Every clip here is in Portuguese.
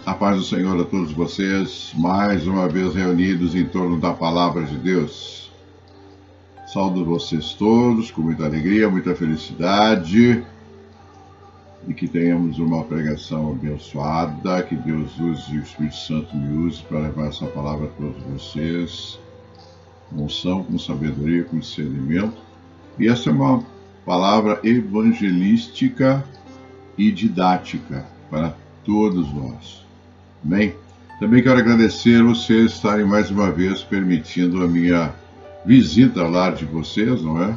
A paz do Senhor a todos vocês, mais uma vez reunidos em torno da Palavra de Deus. Saúdo vocês todos com muita alegria, muita felicidade e que tenhamos uma pregação abençoada, que Deus use e o Espírito Santo me use para levar essa palavra a todos vocês, com unção, com sabedoria, com discernimento. E essa é uma palavra evangelística e didática para todos nós. Amém? Também quero agradecer vocês estarem mais uma vez permitindo a minha visita ao lar de vocês, não é?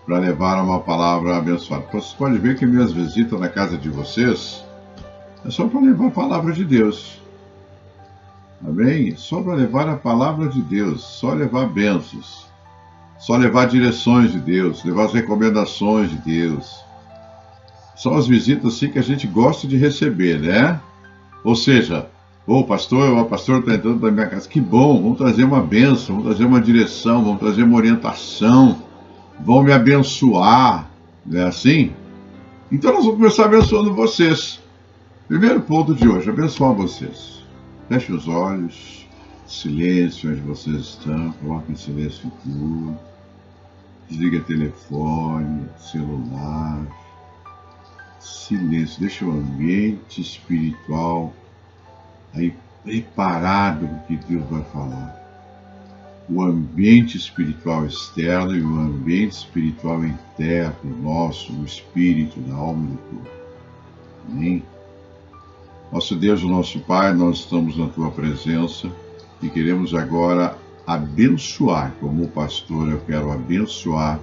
Para levar uma palavra abençoada. Vocês podem ver que minhas visitas na casa de vocês é só para levar a palavra de Deus. Amém? Só para levar a palavra de Deus, só levar bênçãos, só levar direções de Deus, levar as recomendações de Deus. São as visitas assim que a gente gosta de receber, né? Ou seja, o pastor está entrando na minha casa, que bom, vamos trazer uma bênção, vamos trazer uma direção, vamos trazer uma orientação, vão me abençoar, não é assim? Então nós vamos começar abençoando vocês. Primeiro ponto de hoje, abençoar vocês. Feche os olhos, silêncio onde vocês estão, coloque em silêncio tudo, desliga telefone, celular. Silêncio, deixa o ambiente espiritual aí preparado para o que Deus vai falar. O ambiente espiritual externo e o ambiente espiritual interno, nosso, o espírito, da alma e do corpo. Amém? Nosso Deus, o nosso Pai, nós estamos na Tua presença e queremos agora abençoar, como pastor eu quero abençoar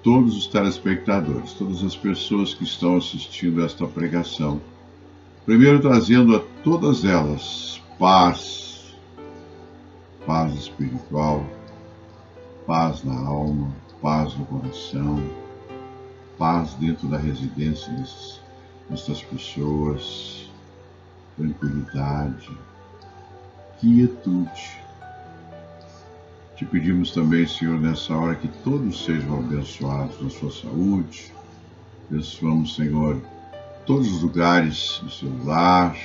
todos os telespectadores, todas as pessoas que estão assistindo esta pregação. Primeiro trazendo a todas elas paz, paz espiritual, paz na alma, paz no coração, paz dentro da residência dessas pessoas, tranquilidade, quietude. Te pedimos também, Senhor, nessa hora que todos sejam abençoados na sua saúde. Abençoamos, Senhor, todos os lugares do seu lar,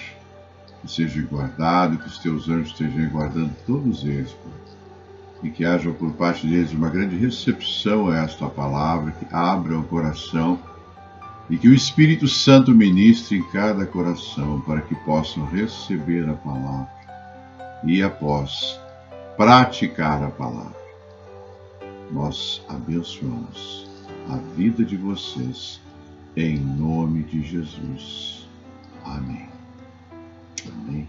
que seja guardado, que os teus anjos estejam guardando todos eles, Pai. E que haja por parte deles uma grande recepção a esta palavra, que abra o coração e que o Espírito Santo ministre em cada coração para que possam receber a palavra e após praticar a palavra. Nós abençoamos a vida de vocês em nome de Jesus. Amém. Amém.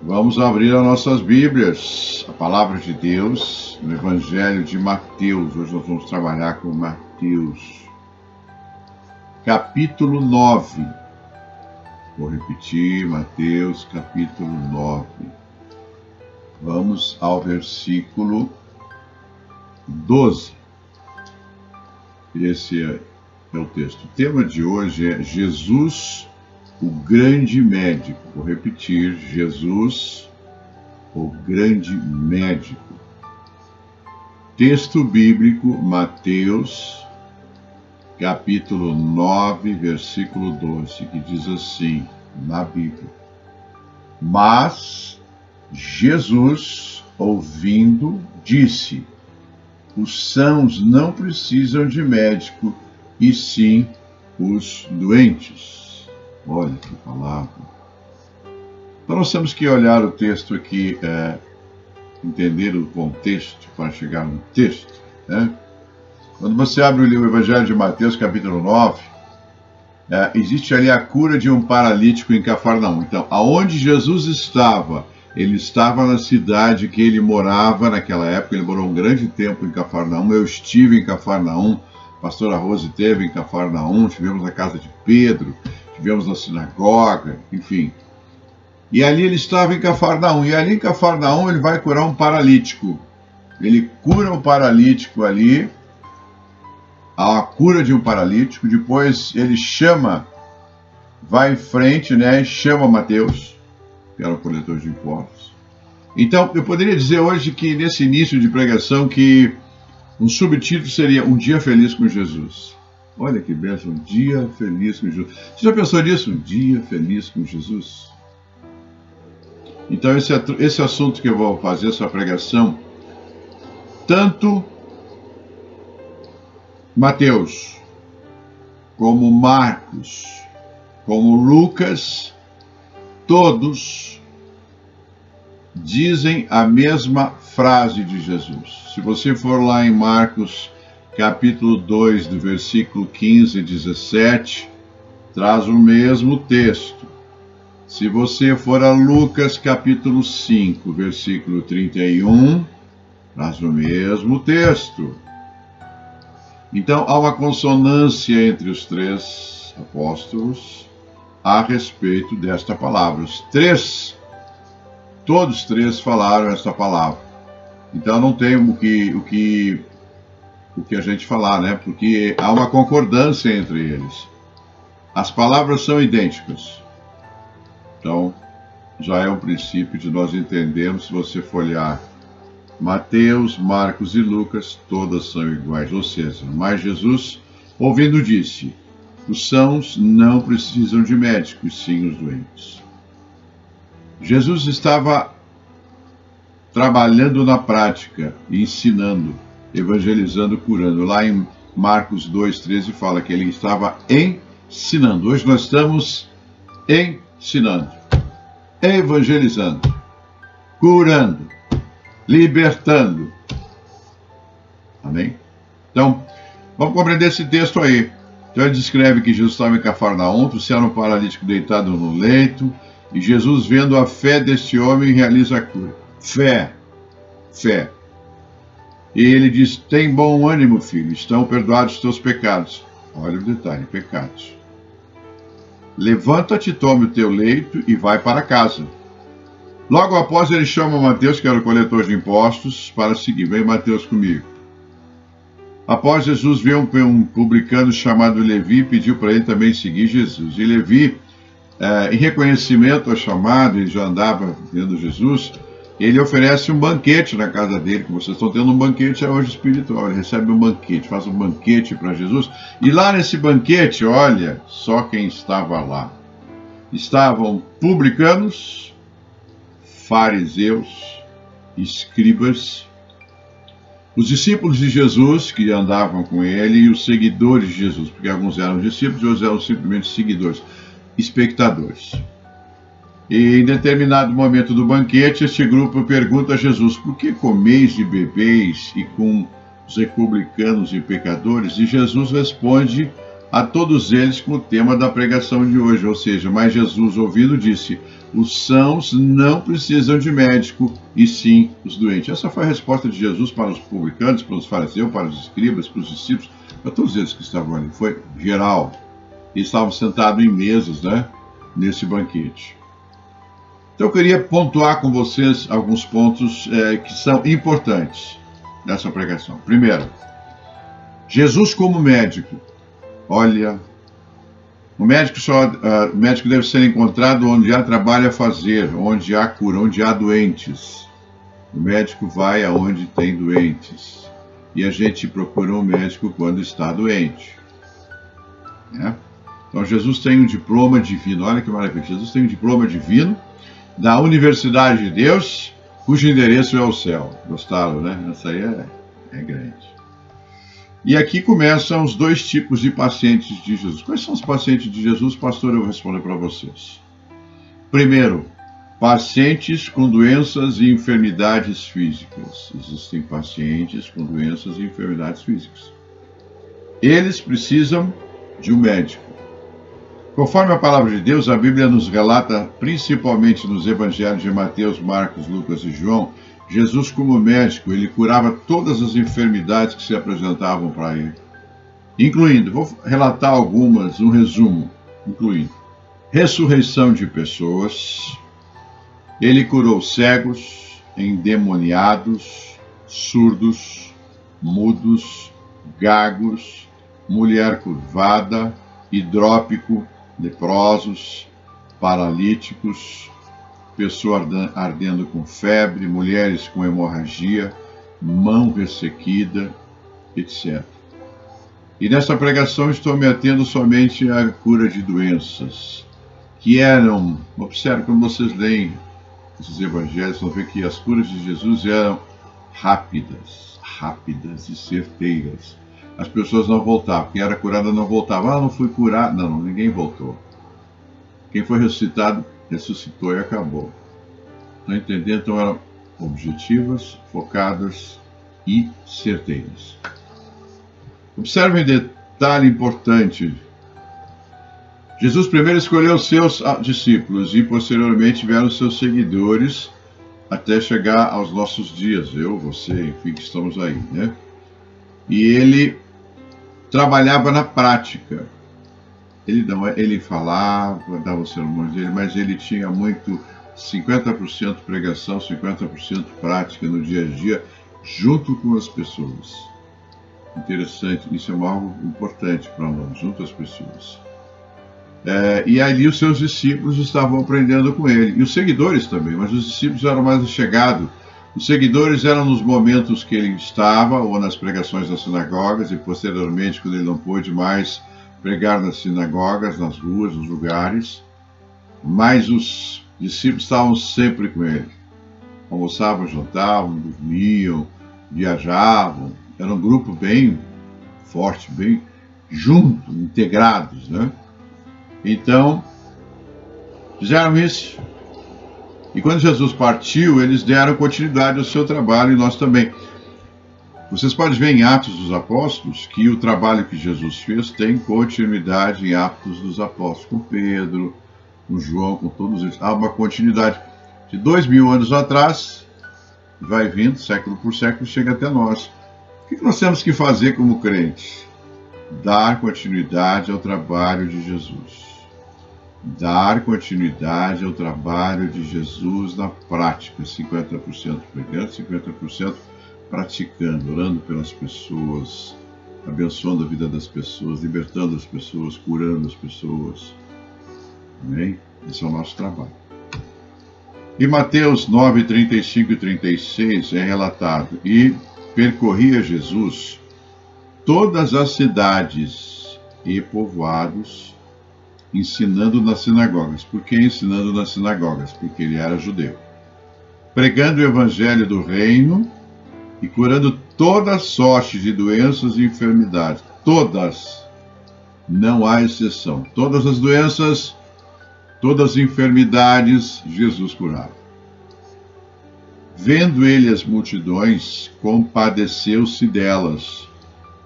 Vamos abrir as nossas Bíblias, a palavra de Deus, no Evangelho de Mateus. Hoje nós vamos trabalhar com Mateus, capítulo 9. Vou repetir, Mateus, capítulo 9. Vamos ao versículo 12. Esse é o texto. O tema de hoje é Jesus, o grande médico. Vou repetir, Jesus, o grande médico. Texto bíblico, Mateus, capítulo 9, versículo 12, que diz assim, na Bíblia: Mas Jesus, ouvindo, disse: os sãos não precisam de médico, e sim os doentes. Olha que palavra. Então nós temos que olhar o texto aqui, entender o contexto para chegar no texto, né? Quando você abre o livro Evangelho de Mateus, capítulo 9, existe ali a cura de um paralítico em Cafarnaum. Então, aonde Jesus estava, ele estava na cidade que ele morava naquela época. Ele morou um grande tempo em Cafarnaum. Eu estive em Cafarnaum, a pastora Rose esteve em Cafarnaum, estivemos na casa de Pedro, estivemos na sinagoga, enfim. E ali ele estava em Cafarnaum, e ali em Cafarnaum ele vai curar um paralítico. Ele cura o paralítico ali, a cura de um paralítico. Depois ele vai em frente, né, chama Mateus, que era o coletor de impostos. Então, eu poderia dizer hoje que nesse início de pregação que um subtítulo seria Um Dia Feliz com Jesus. Olha que bênção, um dia feliz com Jesus. Você já pensou nisso? Um dia feliz com Jesus? Então esse assunto que eu vou fazer, essa pregação, tanto Mateus, como Marcos, como Lucas, todos dizem a mesma frase de Jesus. Se você for lá em Marcos, capítulo 2, do versículo 15 e 17, traz o mesmo texto. Se você for a Lucas, capítulo 5, versículo 31, traz o mesmo texto. Então, há uma consonância entre os três apóstolos a respeito desta palavra. Todos três falaram esta palavra. Então, não tem o que a gente falar, né? Porque há uma concordância entre eles. As palavras são idênticas. Então, já é um princípio de nós entendermos, se você folhear Mateus, Marcos e Lucas, todas são iguais. Ou seja, mas Jesus, ouvindo, disse: os sãos não precisam de médicos, sim os doentes. Jesus estava trabalhando na prática, ensinando, evangelizando, curando. Lá em Marcos 2,13 fala que ele estava ensinando. Hoje nós estamos ensinando, evangelizando, curando, libertando. Amém? Então, vamos compreender esse texto aí. Então ele descreve que Jesus estava em Cafarnaum, trouxeram um paralítico deitado no leito, e Jesus, vendo a fé deste homem, realiza a cura. Fé. E ele diz: tem bom ânimo, filho, estão perdoados os teus pecados. Olha o detalhe, pecados. Levanta-te, tome o teu leito e vai para casa. Logo após, ele chama Mateus, que era o coletor de impostos, para seguir. Vem, Mateus, comigo. Após Jesus ver um publicano chamado Levi, pediu para ele também seguir Jesus. E Levi, em reconhecimento ao chamado, ele já andava vendo Jesus, ele oferece um banquete na casa dele, que vocês estão tendo um banquete hoje espiritual. Ele recebe um banquete, faz um banquete para Jesus. E lá nesse banquete, olha só quem estava lá. Estavam publicanos, fariseus, escribas, os discípulos de Jesus que andavam com ele e os seguidores de Jesus, porque alguns eram discípulos e outros eram simplesmente seguidores, espectadores. E em determinado momento do banquete, este grupo pergunta a Jesus: por que comeis e bebeis e com os republicanos e pecadores? E Jesus responde a todos eles com o tema da pregação de hoje, ou seja, mas Jesus, ouvindo, disse: os sãos não precisam de médico, e sim os doentes. Essa foi a resposta de Jesus para os publicanos, para os fariseus, para os escribas, para os discípulos, para todos eles que estavam ali. Foi geral. Eles estavam sentados em mesas, né, nesse banquete. Então eu queria pontuar com vocês alguns pontos que são importantes nessa pregação. Primeiro, Jesus como médico. Olha, o médico deve ser encontrado onde há trabalho a fazer, onde há cura, onde há doentes. O médico vai aonde tem doentes. E a gente procura um médico quando está doente. Né? Então Jesus tem um diploma divino. Olha que maravilha. Jesus tem um diploma divino da Universidade de Deus, cujo endereço é o céu. Gostaram, né? Essa aí é grande. E aqui começam os dois tipos de pacientes de Jesus. Quais são os pacientes de Jesus, pastor? Eu vou responder para vocês. Primeiro, pacientes com doenças e enfermidades físicas. Existem pacientes com doenças e enfermidades físicas. Eles precisam de um médico. Conforme a palavra de Deus, a Bíblia nos relata, principalmente nos evangelhos de Mateus, Marcos, Lucas e João, Jesus como médico, ele curava todas as enfermidades que se apresentavam para ele. Incluindo, vou relatar algumas, um resumo, incluindo ressurreição de pessoas, ele curou cegos, endemoniados, surdos, mudos, gagos, mulher curvada, hidrópico, leprosos, paralíticos, pessoa ardendo com febre, mulheres com hemorragia, mão ressequida, etc. E nessa pregação estou me atendo somente à cura de doenças, que eram, observe, quando vocês leem esses evangelhos, vão ver que as curas de Jesus eram rápidas e certeiras. As pessoas não voltavam, quem era curado não voltava. Não fui curado. Não, ninguém voltou. Quem foi ressuscitado, ressuscitou e acabou. Estão entendendo? Então eram objetivas, focadas e certeiras. Observe um detalhe importante. Jesus primeiro escolheu os seus discípulos e posteriormente vieram os seus seguidores até chegar aos nossos dias. Eu, você, enfim, que estamos aí, né? E ele trabalhava na prática. Ele falava, dava os sermões dele, mas ele tinha muito 50% pregação, 50% prática no dia a dia, junto com as pessoas. Interessante, isso é algo importante para nós, junto às pessoas. E ali os seus discípulos estavam aprendendo com ele, e os seguidores também, mas os discípulos eram mais chegados. Os seguidores eram nos momentos que ele estava, ou nas pregações das sinagogas, e posteriormente, quando ele não pôde mais pregar nas sinagogas, nas ruas, nos lugares, mas os discípulos estavam sempre com ele. Almoçavam, jantavam, dormiam, viajavam. Era um grupo bem forte, bem junto, integrados, né? Então, fizeram isso. E quando Jesus partiu, eles deram continuidade ao seu trabalho e nós também. Vocês podem ver em Atos dos Apóstolos que o trabalho que Jesus fez tem continuidade em Atos dos Apóstolos, com Pedro, com João, com todos eles. Há uma continuidade de 2000 anos atrás, vai vindo, século por século, chega até nós. O que nós temos que fazer como crentes? Dar continuidade ao trabalho de Jesus. Dar continuidade ao trabalho de Jesus na prática, 50% pregando, 50% praticando, orando pelas pessoas, abençoando a vida das pessoas, libertando as pessoas, curando as pessoas. Amém? Esse é o nosso trabalho. Em Mateus 9, 35 e 36 é relatado: e percorria Jesus todas as cidades e povoados, ensinando nas sinagogas. Por que ensinando nas sinagogas? Porque ele era judeu. Pregando o evangelho do reino e curando toda sorte de doenças e enfermidades. Todas. Não há exceção. Todas as doenças, todas as enfermidades, Jesus curava. Vendo ele as multidões, compadeceu-se delas,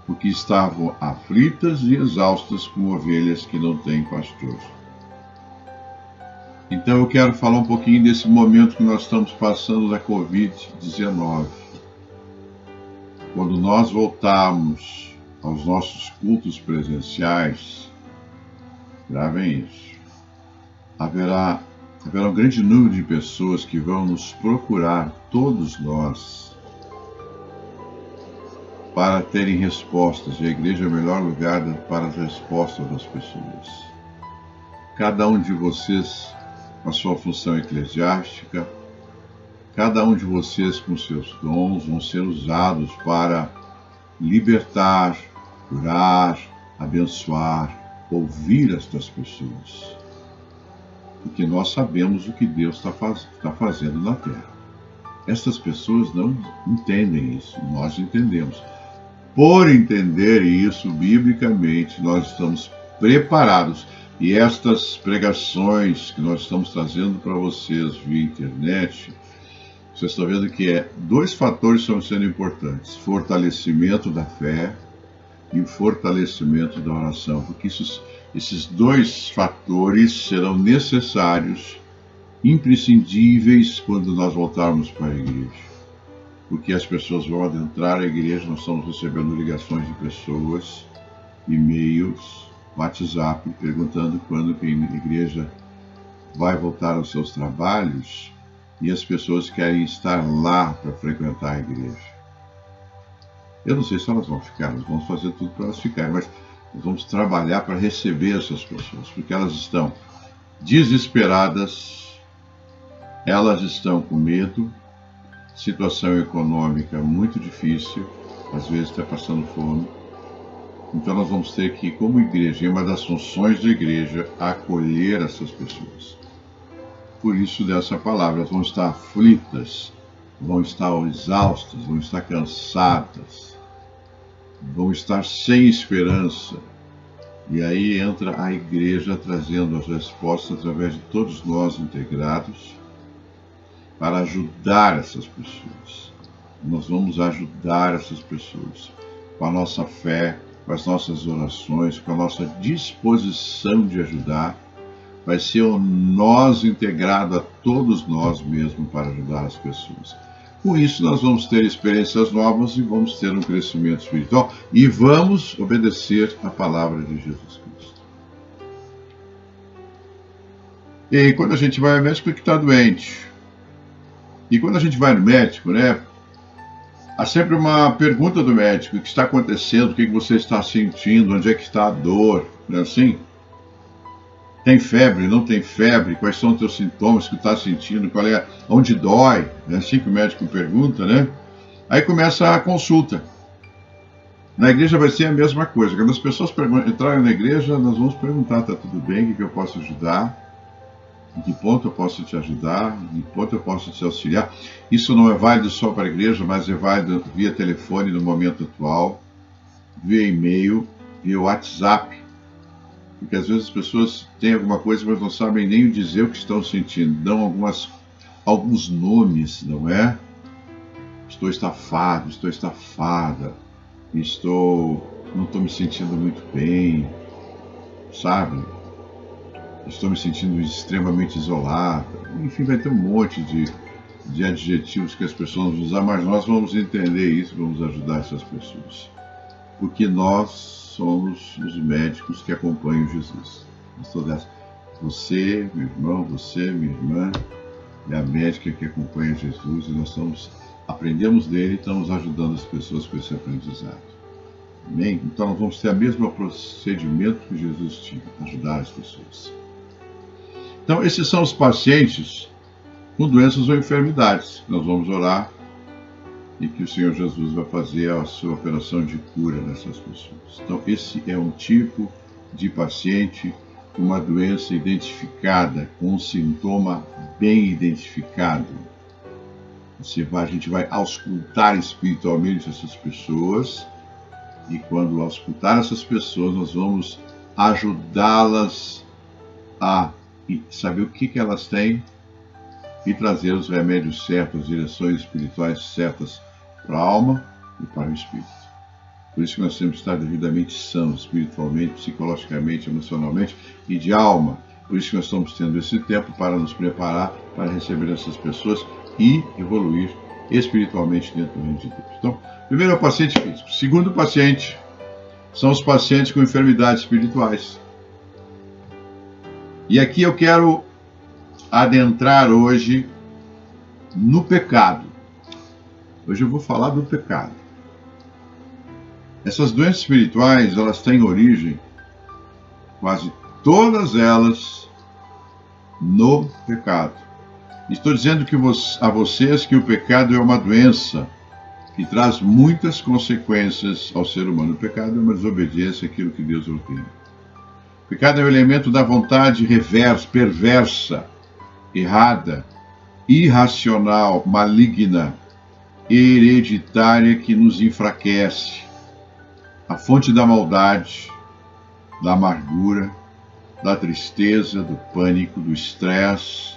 porque estavam aflitas e exaustas como ovelhas que não têm pastor. Então eu quero falar um pouquinho desse momento que nós estamos passando da Covid-19. Quando nós voltarmos aos nossos cultos presenciais, gravem isso, haverá um grande número de pessoas que vão nos procurar, todos nós, para terem respostas, e a igreja é o melhor lugar para as respostas das pessoas. Cada um de vocês, com a sua função eclesiástica, cada um de vocês com seus dons, vão ser usados para libertar, curar, abençoar, ouvir estas pessoas. Porque nós sabemos o que Deus está fazendo na terra. Estas pessoas não entendem isso, nós entendemos. Por entender isso biblicamente, nós estamos preparados. E estas pregações que nós estamos trazendo para vocês via internet, vocês estão vendo que dois fatores estão sendo importantes: fortalecimento da fé e fortalecimento da oração. Porque esses dois fatores serão necessários, imprescindíveis, quando nós voltarmos para a igreja. Porque as pessoas vão adentrar a igreja, nós estamos recebendo ligações de pessoas, e-mails, WhatsApp, perguntando quando que a igreja vai voltar aos seus trabalhos, e as pessoas querem estar lá para frequentar a igreja. Eu não sei se elas vão ficar, nós vamos fazer tudo para elas ficarem, mas nós vamos trabalhar para receber essas pessoas, porque elas estão desesperadas, elas estão com medo, situação econômica muito difícil, às vezes está passando fome, Então nós vamos ter que, como igreja, é uma das funções da igreja, acolher essas pessoas. Por isso dessa palavra, elas vão estar aflitas, vão estar exaustas, vão estar cansadas, vão estar sem esperança. E aí entra a igreja trazendo as respostas através de todos nós integrados para ajudar essas pessoas. Nós vamos ajudar essas pessoas com a nossa fé, com as nossas orações, com a nossa disposição de ajudar. Vai ser um nós integrado a todos nós mesmos para ajudar as pessoas. Com isso, nós vamos ter experiências novas e vamos ter um crescimento espiritual e vamos obedecer a palavra de Jesus Cristo. E quando a gente vai ao médico é que está doente. E quando a gente vai no médico, né, há sempre uma pergunta do médico: o que está acontecendo, o que você está sentindo, onde é que está a dor, não é assim? Tem febre, não tem febre? Quais são os teus sintomas que tu está sentindo? Qual é, onde dói? É assim que o médico pergunta, né? Aí começa a consulta. Na igreja vai ser a mesma coisa. Quando as pessoas entrarem na igreja, nós vamos perguntar: está tudo bem? O que eu posso ajudar? Em que ponto eu posso te ajudar? Em que ponto eu posso te auxiliar? Isso não é válido só para a igreja, mas é válido via telefone no momento atual, via e-mail, via WhatsApp. Porque às vezes as pessoas têm alguma coisa, mas não sabem nem dizer o que estão sentindo. Dão alguns nomes, não é? Estou estafado, estou estafada, não estou me sentindo muito bem, sabe? Estou me sentindo extremamente isolada. Enfim, vai ter um monte de adjetivos que as pessoas vão usar, mas nós vamos entender isso, vamos ajudar essas pessoas. Porque nós somos os médicos que acompanham Jesus. Você, meu irmão, você, minha irmã, é a médica que acompanha Jesus e nós aprendemos dele e estamos ajudando as pessoas com esse aprendizado. Amém? Então nós vamos ter o mesmo procedimento que Jesus tinha, ajudar as pessoas. Então esses são os pacientes com doenças ou enfermidades. Nós vamos orar e que o Senhor Jesus vai fazer a sua operação de cura nessas pessoas. Então esse é um tipo de paciente com uma doença identificada, com um sintoma bem identificado. A gente vai auscultar espiritualmente essas pessoas e quando auscultar essas pessoas nós vamos ajudá-las a saber o que elas têm e trazer os remédios certos, as direções espirituais certas para a alma e para o espírito. Por isso que nós temos que estar devidamente sãos, espiritualmente, psicologicamente, emocionalmente e de alma. Por isso que nós estamos tendo esse tempo para nos preparar para receber essas pessoas e evoluir espiritualmente dentro do reino de Deus. Então, primeiro é o paciente físico. Segundo paciente são os pacientes com enfermidades espirituais. E aqui eu quero adentrar hoje no pecado. Hoje eu vou falar do pecado. Essas doenças espirituais, elas têm origem, quase todas elas, no pecado. Estou dizendo a vocês que o pecado é uma doença que traz muitas consequências ao ser humano. O pecado é uma desobediência àquilo que Deus ordena. O pecado é o elemento da vontade perversa, errada, irracional, maligna, hereditária que nos enfraquece. A fonte da maldade, da amargura, da tristeza, do pânico, do estresse,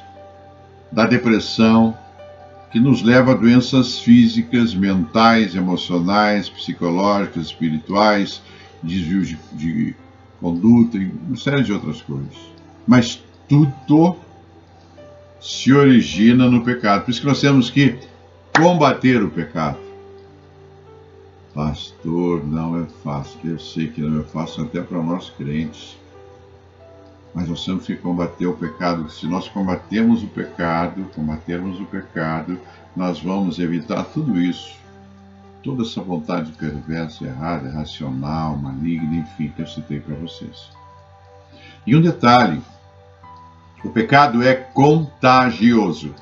da depressão, que nos leva a doenças físicas, mentais, emocionais, psicológicas, espirituais, desvios de conduta e uma série de outras coisas. Mas tudo se origina no pecado. Por isso que nós temos que combater o pecado. Pastor, não é fácil. Eu sei que não é fácil até para nós crentes. Mas nós temos que combater o pecado. Se nós combatermos o pecado, nós vamos evitar tudo isso. Toda essa vontade perversa, errada, irracional, maligna, enfim, que eu citei para vocês. E um detalhe, o pecado é contagioso.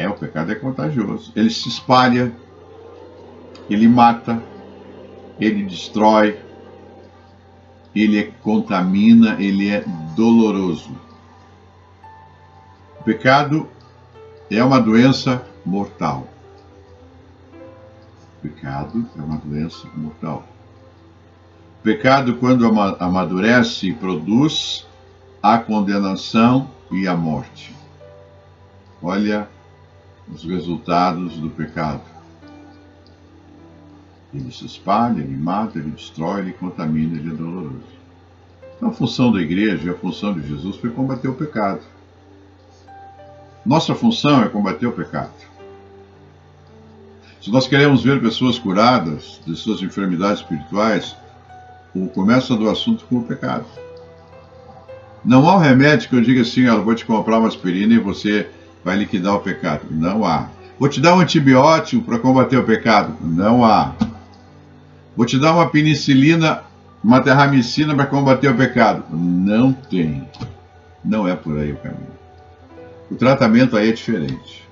O pecado é contagioso. Ele se espalha, ele mata, ele destrói, ele contamina, ele é doloroso. O pecado é uma doença mortal. O pecado é uma doença mortal. O pecado, quando amadurece, produz a condenação e a morte. Olha os resultados do pecado. Ele se espalha, ele mata, ele destrói, ele contamina, ele é doloroso. Então a função da igreja e a função de Jesus foi combater o pecado. Nossa função é combater o pecado. Se nós queremos ver pessoas curadas de suas enfermidades espirituais, começa do assunto com o pecado. Não há um remédio que eu diga assim, eu vou te comprar uma aspirina e você vai liquidar o pecado. Não há. Vou te dar um antibiótico para combater o pecado. Não há. Vou te dar uma penicilina, uma terramicina para combater o pecado. Não tem. Não é por aí o caminho. O tratamento aí é diferente.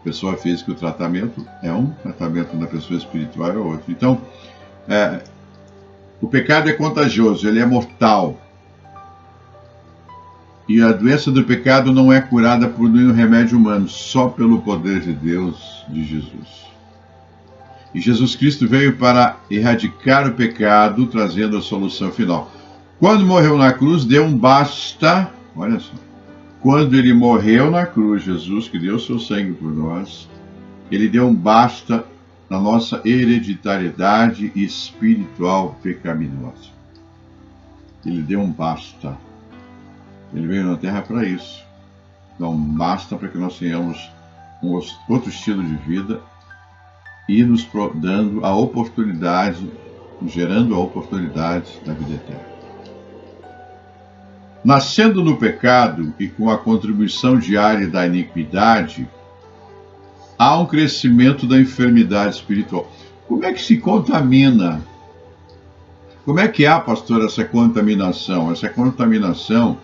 Pessoa física, o tratamento é um, tratamento na pessoa espiritual é outro. Então, o pecado é contagioso, ele é mortal. E a doença do pecado não é curada por nenhum remédio humano, só pelo poder de Deus, de Jesus. E Jesus Cristo veio para erradicar o pecado, trazendo a solução final. Quando morreu na cruz, deu um basta, olha só. Quando ele morreu na cruz, Jesus, que deu seu sangue por nós, ele deu um basta na nossa hereditariedade espiritual pecaminosa. Ele deu um basta. Ele veio na Terra para isso. Então, basta para que nós tenhamos um outro estilo de vida e nos dando a oportunidade, gerando a oportunidade da vida eterna. Nascendo no pecado e com a contribuição diária da iniquidade, há um crescimento da enfermidade espiritual. Como é que se contamina? Como é que há, pastor, essa contaminação? Essa contaminação,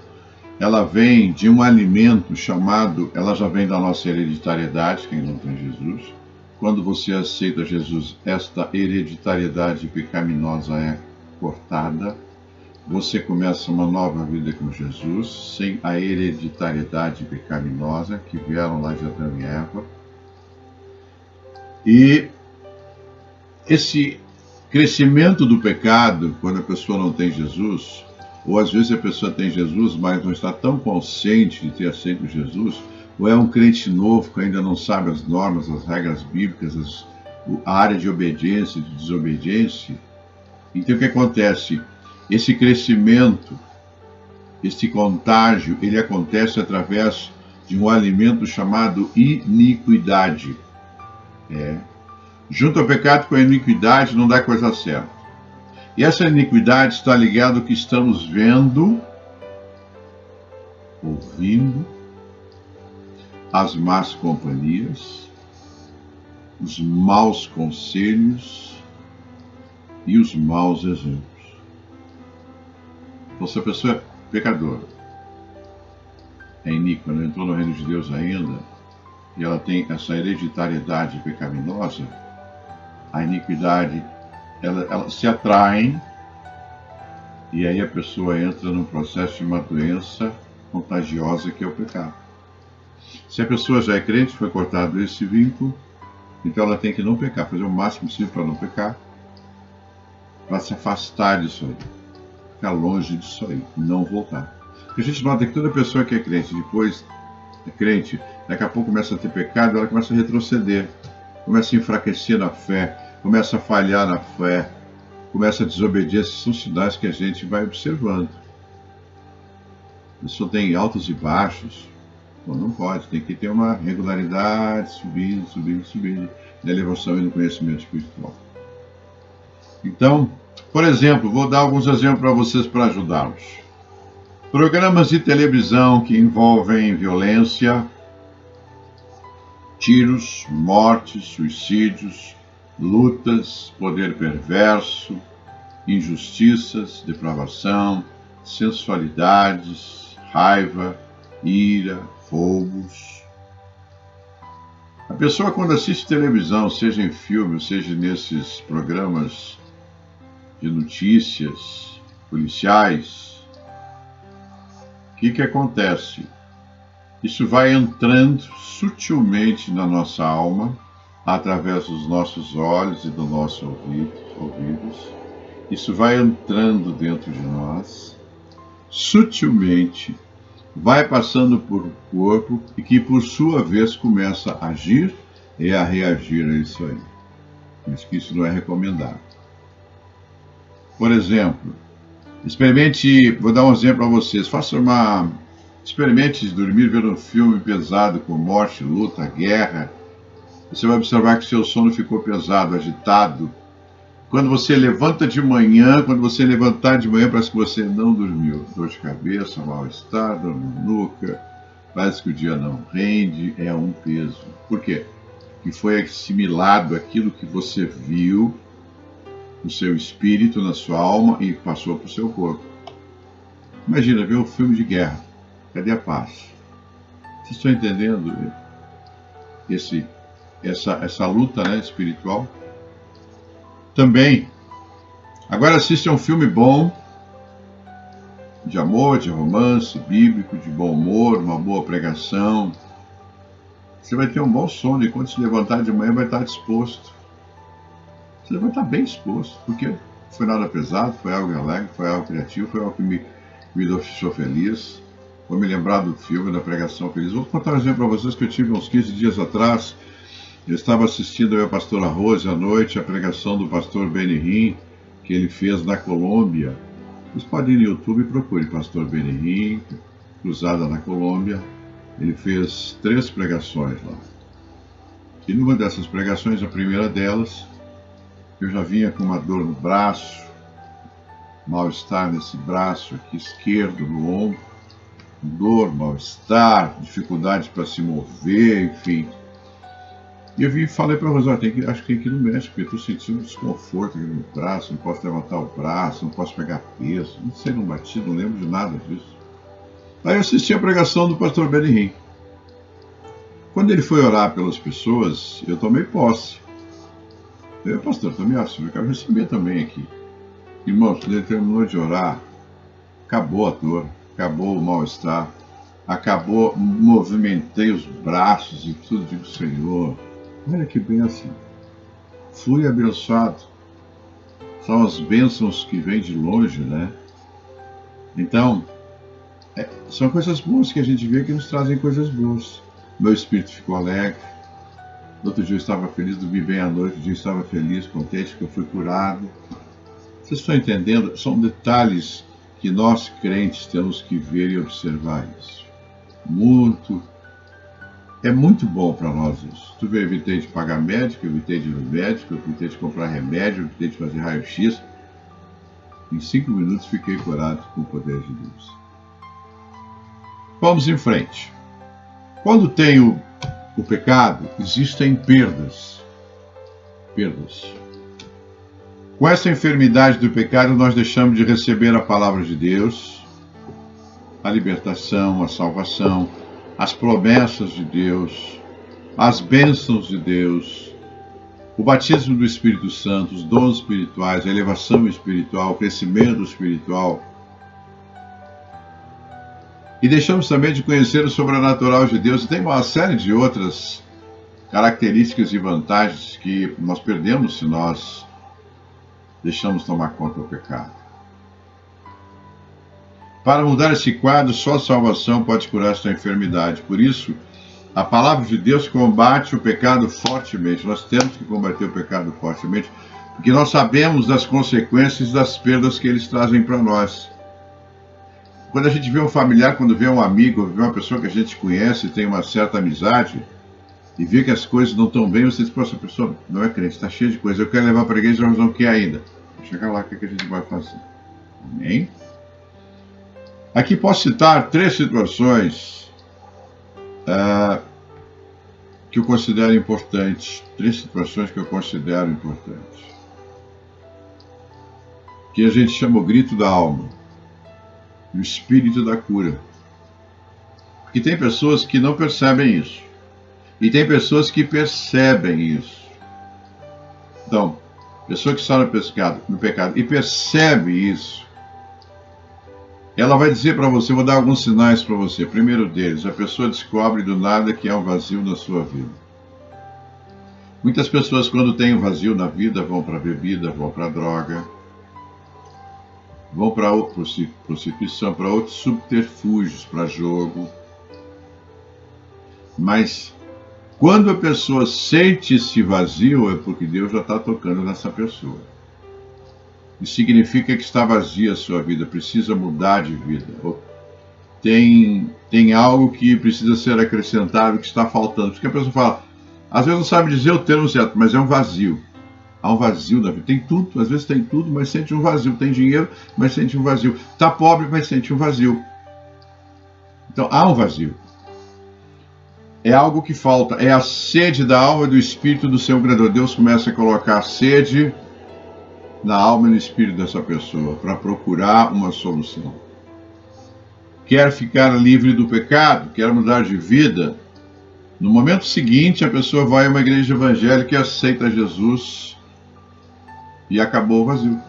ela vem de um alimento chamado, ela já vem da nossa hereditariedade, quem não tem Jesus. Quando você aceita Jesus, esta hereditariedade pecaminosa é cortada. Você começa uma nova vida com Jesus, sem a hereditariedade pecaminosa que vieram lá de Adão e Eva. E esse crescimento do pecado, quando a pessoa não tem Jesus, ou às vezes a pessoa tem Jesus, mas não está tão consciente de ter aceito Jesus, ou é um crente novo que ainda não sabe as normas, as regras bíblicas, a área de obediência e de desobediência. Então o que acontece? Esse crescimento, esse contágio, ele acontece através de um alimento chamado iniquidade. Junto ao pecado com a iniquidade não dá coisa certa. E essa iniquidade está ligada ao que estamos vendo, ouvindo, as más companhias, os maus conselhos e os maus exemplos. Então, se a pessoa é pecadora, é iníqua, não entrou no reino de Deus ainda, e ela tem essa hereditariedade pecaminosa, a iniquidade, ela se atraem, e aí a pessoa entra num processo de uma doença contagiosa que é o pecado. Se a pessoa já é crente, foi cortado esse vínculo, então ela tem que não pecar, fazer o máximo possível para não pecar, para se afastar disso aí. Ficar longe disso aí, não voltar. Porque a gente nota que toda pessoa que é crente, depois é crente, daqui a pouco começa a ter pecado, ela começa a retroceder, começa a enfraquecer na fé, começa a falhar na fé, começa a desobedecer. Esses são sinais que a gente vai observando. A pessoa tem altos e baixos, não pode, tem que ter uma regularidade, subindo, na elevação e no conhecimento espiritual. Então, por exemplo, vou dar alguns exemplos para vocês para ajudá-los. Programas de televisão que envolvem violência, tiros, mortes, suicídios, lutas, poder perverso, injustiças, depravação, sensualidades, raiva, ira, roubos. A pessoa, quando assiste televisão, seja em filme, seja nesses programas de notícias policiais, o que acontece? Isso vai entrando sutilmente na nossa alma, através dos nossos olhos e dos nossos ouvidos. Isso vai entrando dentro de nós, sutilmente, vai passando por corpo e que, por sua vez, começa a agir e a reagir a isso aí. Por isso que isso não é recomendado. Por exemplo, experimente, vou dar um exemplo para vocês, experimente dormir vendo um filme pesado com morte, luta, guerra. Você vai observar que seu sono ficou pesado, agitado. Quando você levantar de manhã, parece que você não dormiu. Dor de cabeça, mal-estar, dor na nuca, parece que o dia não rende, é um peso. Por quê? Porque foi assimilado aquilo que você viu no seu espírito, na sua alma e passou para o seu corpo. Imagina ver um filme de guerra. Cadê a paz? Vocês estão entendendo essa luta, né, espiritual? Também, agora assista um filme bom, de amor, de romance, bíblico, de bom humor, uma boa pregação. Você vai ter um bom sono e quando se levantar de manhã vai estar disposto. Você vai estar bem disposto, porque foi nada pesado, foi algo alegre, foi algo criativo, foi algo que me deixou feliz. Vou me lembrar do filme, da pregação feliz. Vou contar um exemplo para vocês que eu tive uns 15 dias atrás. Eu estava assistindo a pastora Rose à noite a pregação do pastor Benihim, que ele fez na Colômbia. Vocês podem ir no YouTube e procurem pastor Benihim, Cruzada na Colômbia. Ele fez 3 pregações lá. E numa dessas pregações, a primeira delas, eu já vinha com uma dor no braço, mal-estar nesse braço aqui esquerdo, no ombro, dor, mal-estar, dificuldade para se mover, enfim. E eu falei para a Rosa, acho que tem que ir no médico, porque eu estou sentindo desconforto aqui no braço, não posso levantar o braço, não posso pegar peso, não sei, não bati, não lembro de nada disso. Aí eu assisti a pregação do pastor Benihim. Quando ele foi orar pelas pessoas, eu tomei posse. Eu, pastor, também acho, eu quero receber também aqui. Irmãos, quando ele terminou de orar, acabou a dor, acabou o mal-estar, acabou, movimentei os braços e tudo, digo, Senhor, olha que bênção, fui abençoado. São as bênçãos que vêm de longe, né? Então, são coisas boas que a gente vê que nos trazem coisas boas. Meu espírito ficou alegre. No outro dia eu estava feliz, dormi bem à noite, no dia eu estava feliz, contente que eu fui curado. Vocês estão entendendo? São detalhes que nós crentes temos que ver e observar isso. É muito bom para nós isso. Tu vê, eu evitei de pagar médico, eu evitei de ir no médico, eu evitei de comprar remédio, eu evitei de fazer raio-x. Em 5 minutos fiquei curado com o poder de Deus. Vamos em frente. Quando tem o pecado, existem perdas. Com essa enfermidade do pecado, nós deixamos de receber a palavra de Deus, a libertação, a salvação, as promessas de Deus, as bênçãos de Deus, o batismo do Espírito Santo, os dons espirituais, a elevação espiritual, o crescimento espiritual. E deixamos também de conhecer o sobrenatural de Deus. E tem uma série de outras características e vantagens que nós perdemos se nós deixamos tomar conta do pecado. Para mudar esse quadro, só a salvação pode curar esta enfermidade. Por isso, a palavra de Deus combate o pecado fortemente. Nós temos que combater o pecado fortemente, porque nós sabemos das consequências das perdas que eles trazem para nós. Quando a gente vê um familiar, quando vê um amigo, vê uma pessoa que a gente conhece, tem uma certa amizade, e vê que as coisas não estão bem, você diz, essa pessoa não é crente, está cheia de coisa, eu quero levar para a igreja, mas não quer ainda. Chegar lá, o que a gente vai fazer? Amém? Aqui posso citar 3 situações que eu considero importantes. 3 situações que eu considero importantes. Que a gente chama o grito da alma. O espírito da cura. Porque tem pessoas que não percebem isso. E tem pessoas que percebem isso. Então, pessoa que está no pecado e percebe isso, ela vai dizer para você, vou dar alguns sinais para você. Primeiro deles, a pessoa descobre do nada que há um vazio na sua vida. Muitas pessoas, quando têm um vazio na vida, vão para a bebida, vão para a droga, vão para a prostituição, para outros subterfúgios, para jogo. Mas quando a pessoa sente esse vazio, é porque Deus já está tocando nessa pessoa. Isso significa que está vazia a sua vida, precisa mudar de vida. Ou tem algo que precisa ser acrescentado, que está faltando. Porque a pessoa fala, às vezes não sabe dizer o termo certo, mas é um vazio. Há um vazio na vida. Tem tudo, às vezes tem tudo, mas sente um vazio. Tem dinheiro, mas sente um vazio. Está pobre, mas sente um vazio. Então há um vazio. É algo que falta, é a sede da alma e do espírito do seu Criador. Deus começa a colocar sede na alma e no espírito dessa pessoa para procurar uma solução. Quer ficar livre do pecado, quer mudar de vida. No momento seguinte, a pessoa vai a uma igreja evangélica e aceita Jesus e acabou o vazio.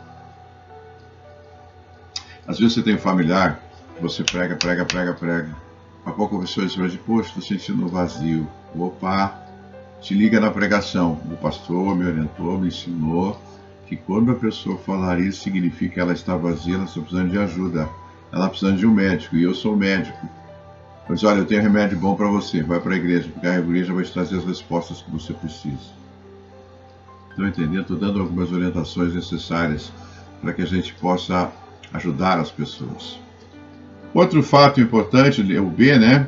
Às vezes você tem um familiar, você prega. A pouco a pessoa diz, poxa, estou sentindo um vazio. Opa, te liga na pregação. O pastor me orientou, me ensinou que quando a pessoa falar isso, significa que ela está vazia, ela está precisando de ajuda. Ela precisa de um médico, e eu sou médico. Eu disse, olha, eu tenho remédio bom para você, vai para a igreja, porque a igreja vai te trazer as respostas que você precisa. Estão entendendo? Estou dando algumas orientações necessárias para que a gente possa ajudar as pessoas. Outro fato importante, o B, né,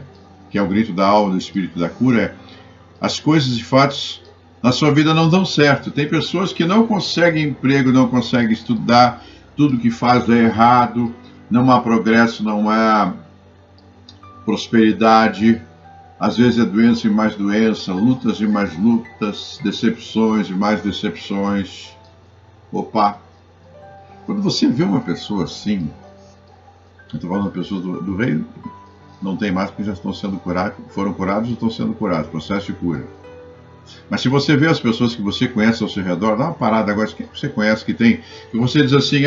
que é o grito da alma, do espírito da cura, é as coisas e fatos na sua vida não dão certo. Tem pessoas que não conseguem emprego, não conseguem estudar, tudo que faz é errado, não há progresso, não há prosperidade, às vezes é doença e mais doença, lutas e mais lutas, decepções e mais decepções. Opa! Quando você vê uma pessoa assim, eu estou falando de pessoas do reino, não tem mais porque já estão sendo curados, foram curados e estão sendo curados, processo de cura. Mas se você vê as pessoas que você conhece ao seu redor, dá uma parada agora, quem você conhece que tem, que você diz assim,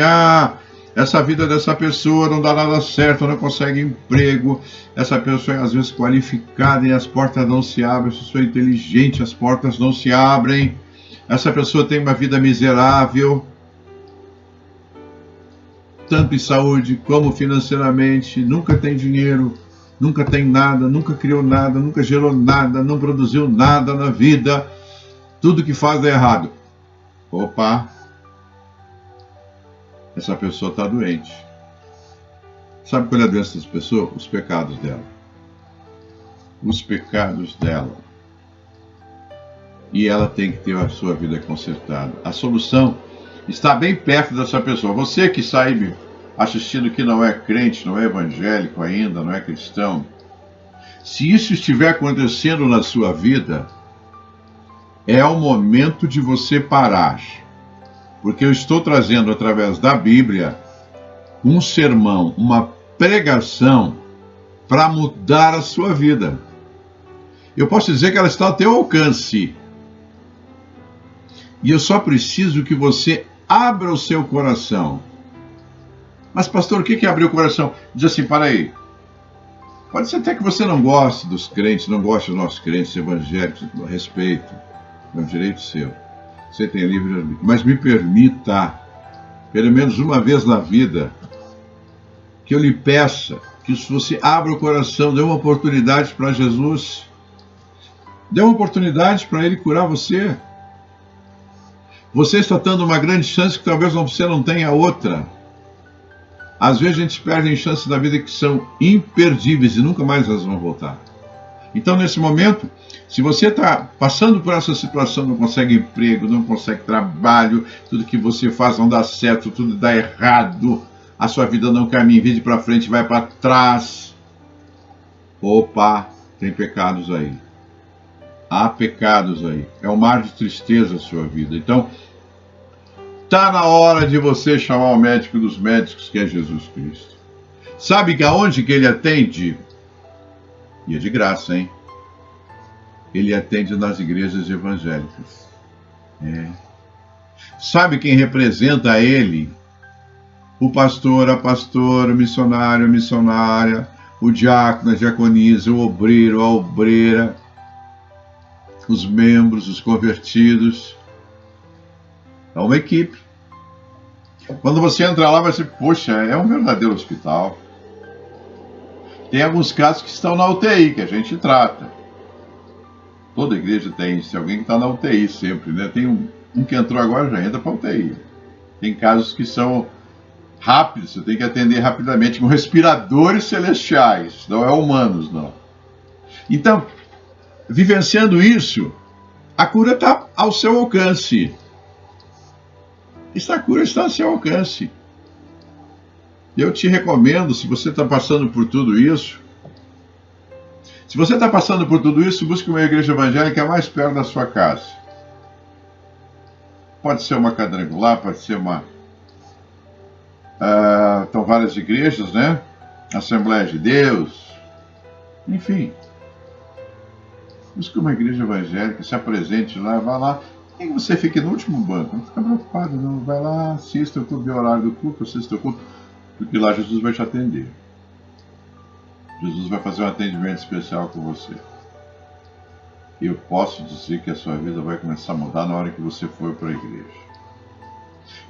essa vida dessa pessoa não dá nada certo, não consegue emprego, essa pessoa é às vezes qualificada e as portas não se abrem, essa pessoa é inteligente, as portas não se abrem, essa pessoa tem uma vida miserável, tanto em saúde como financeiramente, nunca tem dinheiro, nunca tem nada, nunca criou nada, nunca gerou nada, não produziu nada na vida, tudo que faz é errado. Opa! Essa pessoa está doente. Sabe qual é a doença dessa pessoa? Os pecados dela. Os pecados dela. E ela tem que ter a sua vida consertada. A solução está bem perto dessa pessoa. Você que está aí assistindo que não é crente, não é evangélico ainda, não é cristão, se isso estiver acontecendo na sua vida, é o momento de você parar. Porque eu estou trazendo através da Bíblia um sermão, uma pregação para mudar a sua vida. Eu posso dizer que ela está ao teu alcance. E eu só preciso que você abra o seu coração. Mas pastor, o que é abrir o coração? Diz assim, para aí. Pode ser até que você não goste dos crentes, não goste dos nossos crentes evangélicos, respeito, é um direito seu. Você tem livre, mas me permita, pelo menos uma vez na vida, que eu lhe peça que você abra o coração, dê uma oportunidade para Jesus, dê uma oportunidade para Ele curar você. Você está dando uma grande chance que talvez você não tenha outra. Às vezes a gente perde chances da vida que são imperdíveis e nunca mais elas vão voltar. Então, nesse momento, se você está passando por essa situação, não consegue emprego, não consegue trabalho, tudo que você faz não dá certo, tudo dá errado, a sua vida não caminha, em vez de ir para frente, vai para trás. Opa, tem pecados aí. Há pecados aí. É um mar de tristeza a sua vida. Então, está na hora de você chamar o médico dos médicos, que é Jesus Cristo. Sabe que aonde que ele atende? E é de graça, hein? ele atende nas igrejas evangélicas. Sabe quem representa ele? O pastor, a pastora, o missionário, a missionária, o diácono, a diaconisa, o obreiro, a obreira, os membros, os convertidos. É uma equipe. Quando você entra lá, você, poxa, é um verdadeiro hospital. Tem alguns casos que estão na UTI, que a gente trata. Toda igreja tem alguém que está na UTI sempre, né? Tem um que entrou agora, já entra para a UTI. Tem casos que são rápidos, você tem que atender rapidamente, com respiradores celestiais, não é humanos, não. Então, vivenciando isso, a cura está ao seu alcance. Essa cura está ao seu alcance. Eu te recomendo, se você está passando por tudo isso, busque uma igreja evangélica mais perto da sua casa. Pode ser uma quadrangular, pode ser uma... Estão várias igrejas, né? Assembleia de Deus, enfim. Busque uma igreja evangélica, se apresente lá, vá lá. E você fique no último banco, não fica preocupado, não. Vai lá, assista o culto, vê o horário do culto, assista o culto, porque lá Jesus vai te atender. Jesus vai fazer um atendimento especial com você. E eu posso dizer que a sua vida vai começar a mudar na hora que você for para a igreja.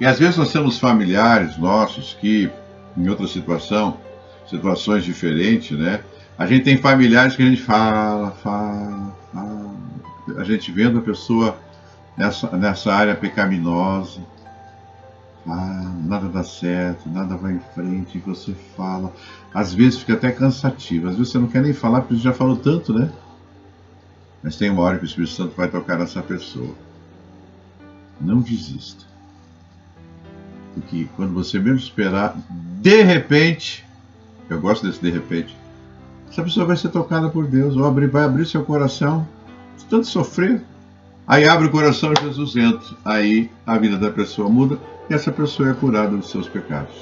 E às vezes nós temos familiares nossos que, em outra situações diferentes, né? A gente tem familiares que a gente fala. A gente vendo a pessoa nessa área pecaminosa. Nada dá certo, nada vai em frente, e você fala. Às vezes fica até cansativo, às vezes você não quer nem falar porque você já falou tanto, né? Mas tem uma hora que o Espírito Santo vai tocar nessa pessoa. Não desista. Porque quando você menos esperar, de repente, eu gosto desse de repente, essa pessoa vai ser tocada por Deus, ou vai abrir seu coração, de tanto sofrer. Aí abre o coração e Jesus entra. Aí a vida da pessoa muda e essa pessoa é curada dos seus pecados.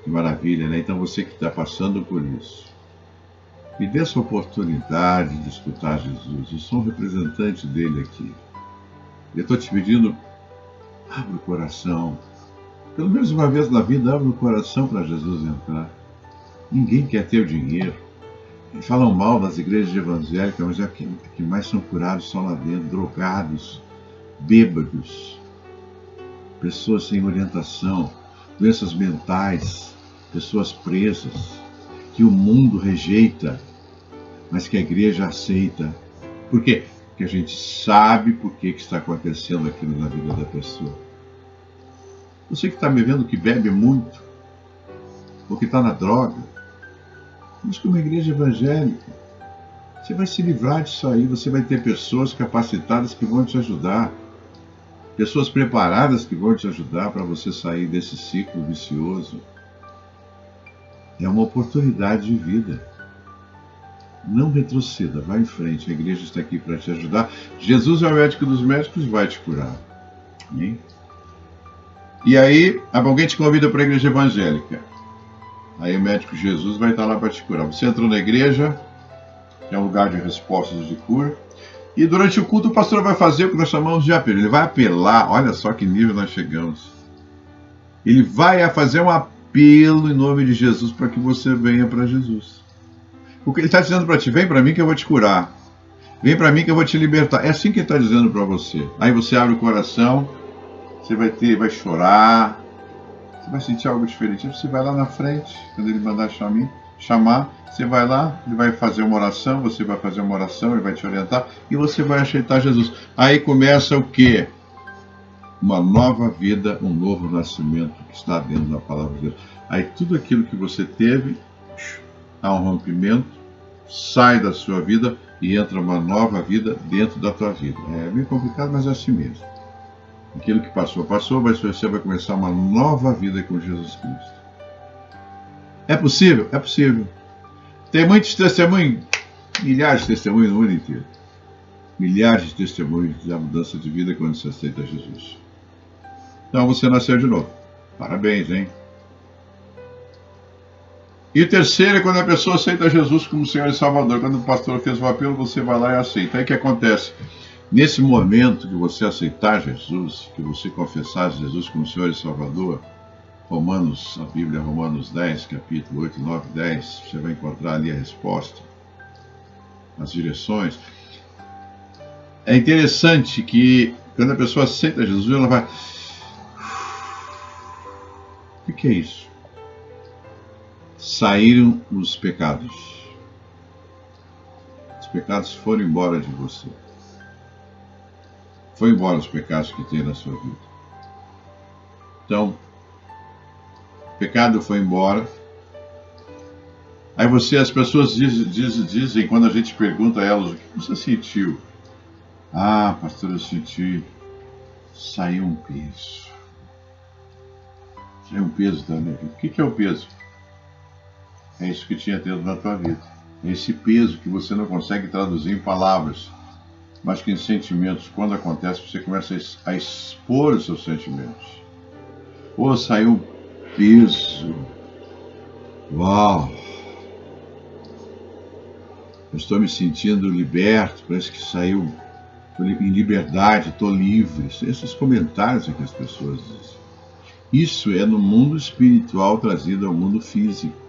Que maravilha, né? Então você que está passando por isso, me dê essa oportunidade de escutar Jesus. Eu sou um representante dele aqui. Eu estou te pedindo, abre o coração. Pelo menos uma vez na vida, abre o coração para Jesus entrar. Ninguém quer ter o dinheiro. Falam mal das igrejas evangélicas, mas é que mais são curados só lá dentro. Drogados, bêbados, pessoas sem orientação, doenças mentais, pessoas presas, que o mundo rejeita, mas que a igreja aceita. Por quê? Porque a gente sabe por que está acontecendo aquilo na vida da pessoa. Você que está me vendo que bebe muito, ou que está na droga, busca uma igreja evangélica. Você vai se livrar disso aí, você vai ter pessoas capacitadas que vão te ajudar, pessoas preparadas que vão te ajudar para você sair desse ciclo vicioso. É uma oportunidade de vida. Não retroceda, vá em frente, a igreja está aqui para te ajudar. Jesus é o médico dos médicos e vai te curar. Amém? E aí, alguém te convida para a igreja evangélica. Aí o médico Jesus vai estar lá para te curar. Você entrou na igreja, que é um lugar de respostas de cura, e durante o culto o pastor vai fazer o que nós chamamos de apelo. Ele vai apelar, olha só que nível nós chegamos. Ele vai fazer um apelo em nome de Jesus para que você venha para Jesus. O que ele está dizendo para ti, vem para mim que eu vou te curar. Vem para mim que eu vou te libertar. É assim que ele está dizendo para você. Aí você abre o coração, você vai chorar, você vai sentir algo diferente. Você vai lá na frente, quando ele mandar chamar, você vai lá, ele vai fazer uma oração, você vai fazer uma oração, ele vai te orientar e você vai aceitar Jesus. Aí começa o quê? Uma nova vida, um novo nascimento que está dentro da palavra de Deus. Aí tudo aquilo que você teve, há um rompimento, sai da sua vida e entra uma nova vida dentro da tua vida. É meio complicado, mas é assim mesmo. Aquilo que passou, você vai começar uma nova vida com Jesus Cristo. É possível? É possível. Tem muitos testemunhos, milhares de testemunhos no mundo inteiro. Milhares de testemunhos da mudança de vida quando você aceita Jesus. Então você nasceu de novo. Parabéns, hein? E o terceiro é quando a pessoa aceita Jesus como Senhor e Salvador. Quando o pastor fez o apelo, você vai lá e aceita. Aí o que acontece? Nesse momento que você aceitar Jesus, que você confessar Jesus como Senhor e Salvador, Romanos, a Bíblia, Romanos 10, capítulo 8, 9, 10, você vai encontrar ali a resposta, as direções. É interessante que quando a pessoa aceita Jesus, ela vai... O que é isso? Saíram os pecados. Os pecados foram embora de você. Foi embora os pecados que tem na sua vida. Então, o pecado foi embora. Aí as pessoas dizem, quando a gente pergunta a elas, o que você sentiu? Ah, pastor, eu senti, saiu um peso. Saiu um peso da minha vida. O que é o peso? É isso que tinha dentro da tua vida. É esse peso que você não consegue traduzir em palavras, mas que em sentimentos, quando acontece, você começa a expor os seus sentimentos. Ou saiu um peso. Uau! Eu estou me sentindo liberto, parece que saiu em liberdade, estou livre. Esses comentários que as pessoas dizem. Isso é no mundo espiritual trazido ao mundo físico.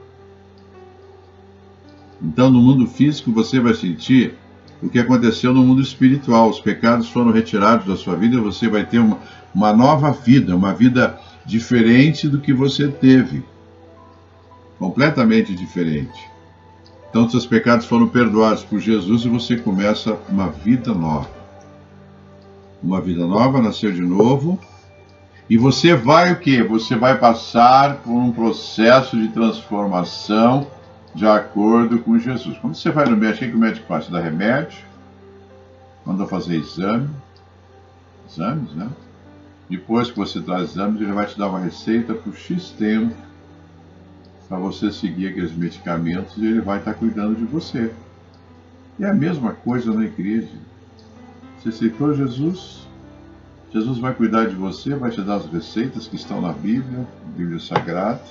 Então, no mundo físico, você vai sentir o que aconteceu no mundo espiritual. Os pecados foram retirados da sua vida, você vai ter uma nova vida, uma vida diferente do que você teve. Completamente diferente. Então, seus pecados foram perdoados por Jesus e você começa uma vida nova. Uma vida nova, nasceu de novo. E você vai o quê? Você vai passar por um processo de transformação de acordo com Jesus. Quando você vai no médico, o que o médico faz? Você dá remédio, manda fazer exames, né? Depois que você traz exames, ele vai te dar uma receita por X tempo para você seguir aqueles medicamentos e ele vai estar cuidando de você. E é a mesma coisa na igreja. Você aceitou Jesus, Jesus vai cuidar de você, vai te dar as receitas que estão na Bíblia Sagrada,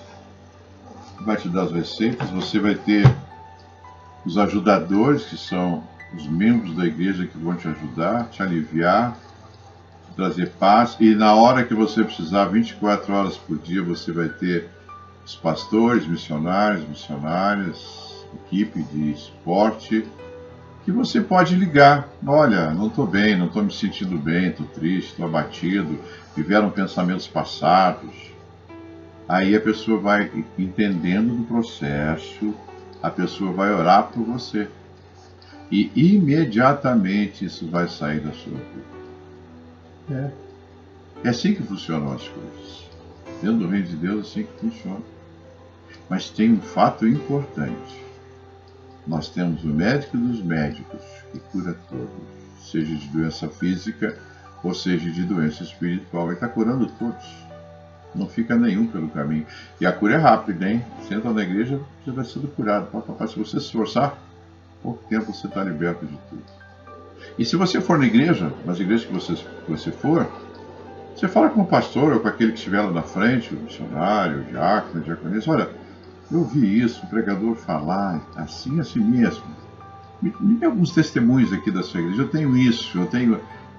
vai te dar as receitas, você vai ter os ajudadores, que são os membros da igreja que vão te ajudar, te aliviar, te trazer paz, e na hora que você precisar, 24 horas por dia, você vai ter os pastores, missionárias, equipe de esporte, que você pode ligar. Olha, não estou bem, não estou me sentindo bem, estou triste, estou abatido, tiveram pensamentos passados. Aí a pessoa vai entendendo do processo, a pessoa vai orar por você. E imediatamente isso vai sair da sua vida. É assim que funcionam as coisas. Dentro do reino de Deus é assim que funciona. Mas tem um fato importante. Nós temos o médico dos médicos, que cura todos, seja de doença física ou seja de doença espiritual. Vai estar curando todos. Não fica nenhum pelo caminho. E a cura é rápida, hein? Você entra na igreja, você vai sendo curado. Se você se esforçar, pouco tempo você está liberto de tudo. E se você for na igreja, nas igrejas que você for, você fala com o pastor ou com aquele que estiver lá na frente, o missionário, o diácono, a diaconisa, olha, eu ouvi isso, o pregador falar, assim mesmo. Me dê alguns testemunhos aqui da sua igreja. Eu tenho isso,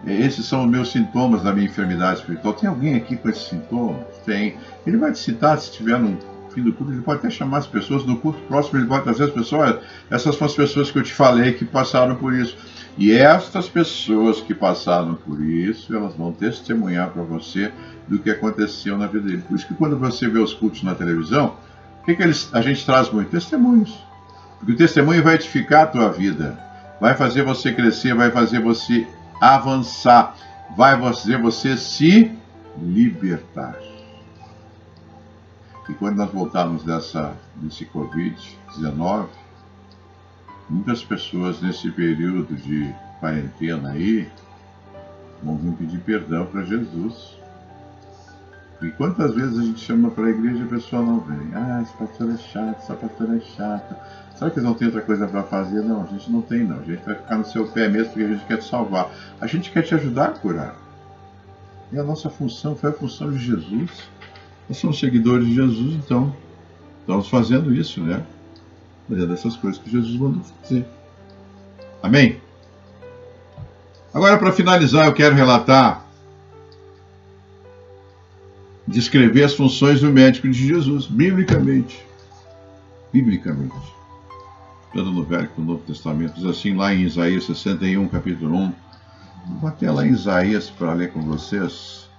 esses são os meus sintomas da minha enfermidade espiritual. Tem alguém aqui com esses sintomas? Tem. Ele vai te citar, se estiver no fim do culto, ele pode até chamar as pessoas. No culto próximo, ele pode trazer as pessoas. Olha, essas são as pessoas que eu te falei que passaram por isso. E estas pessoas que passaram por isso, elas vão testemunhar para você do que aconteceu na vida dele. Por isso que quando você vê os cultos na televisão, a gente traz muito? Testemunhos. Porque o testemunho vai edificar a tua vida, vai fazer você crescer, vai fazer você avançar, vai fazer você se libertar. E quando nós voltarmos desse Covid-19, muitas pessoas nesse período de quarentena aí vão vir pedir perdão para Jesus. E quantas vezes a gente chama para a igreja e a pessoa não vem? Ah, esse pastor é chato, essa pastora é chata. Será que eles não têm outra coisa para fazer? Não, a gente não tem não. A gente vai ficar no seu pé mesmo porque a gente quer te salvar. A gente quer te ajudar a curar. E a nossa função foi a função de Jesus. Nós somos seguidores de Jesus, então Estamos fazendo isso, né? Fazendo essas coisas que Jesus mandou fazer. Amém? Agora, para finalizar, eu quero relatar, descrever as funções do médico de Jesus, biblicamente. Biblicamente. Tanto no Velho como no Novo Testamento. Diz assim, lá em Isaías 61, capítulo 1. Vou até lá em Isaías para ler com vocês.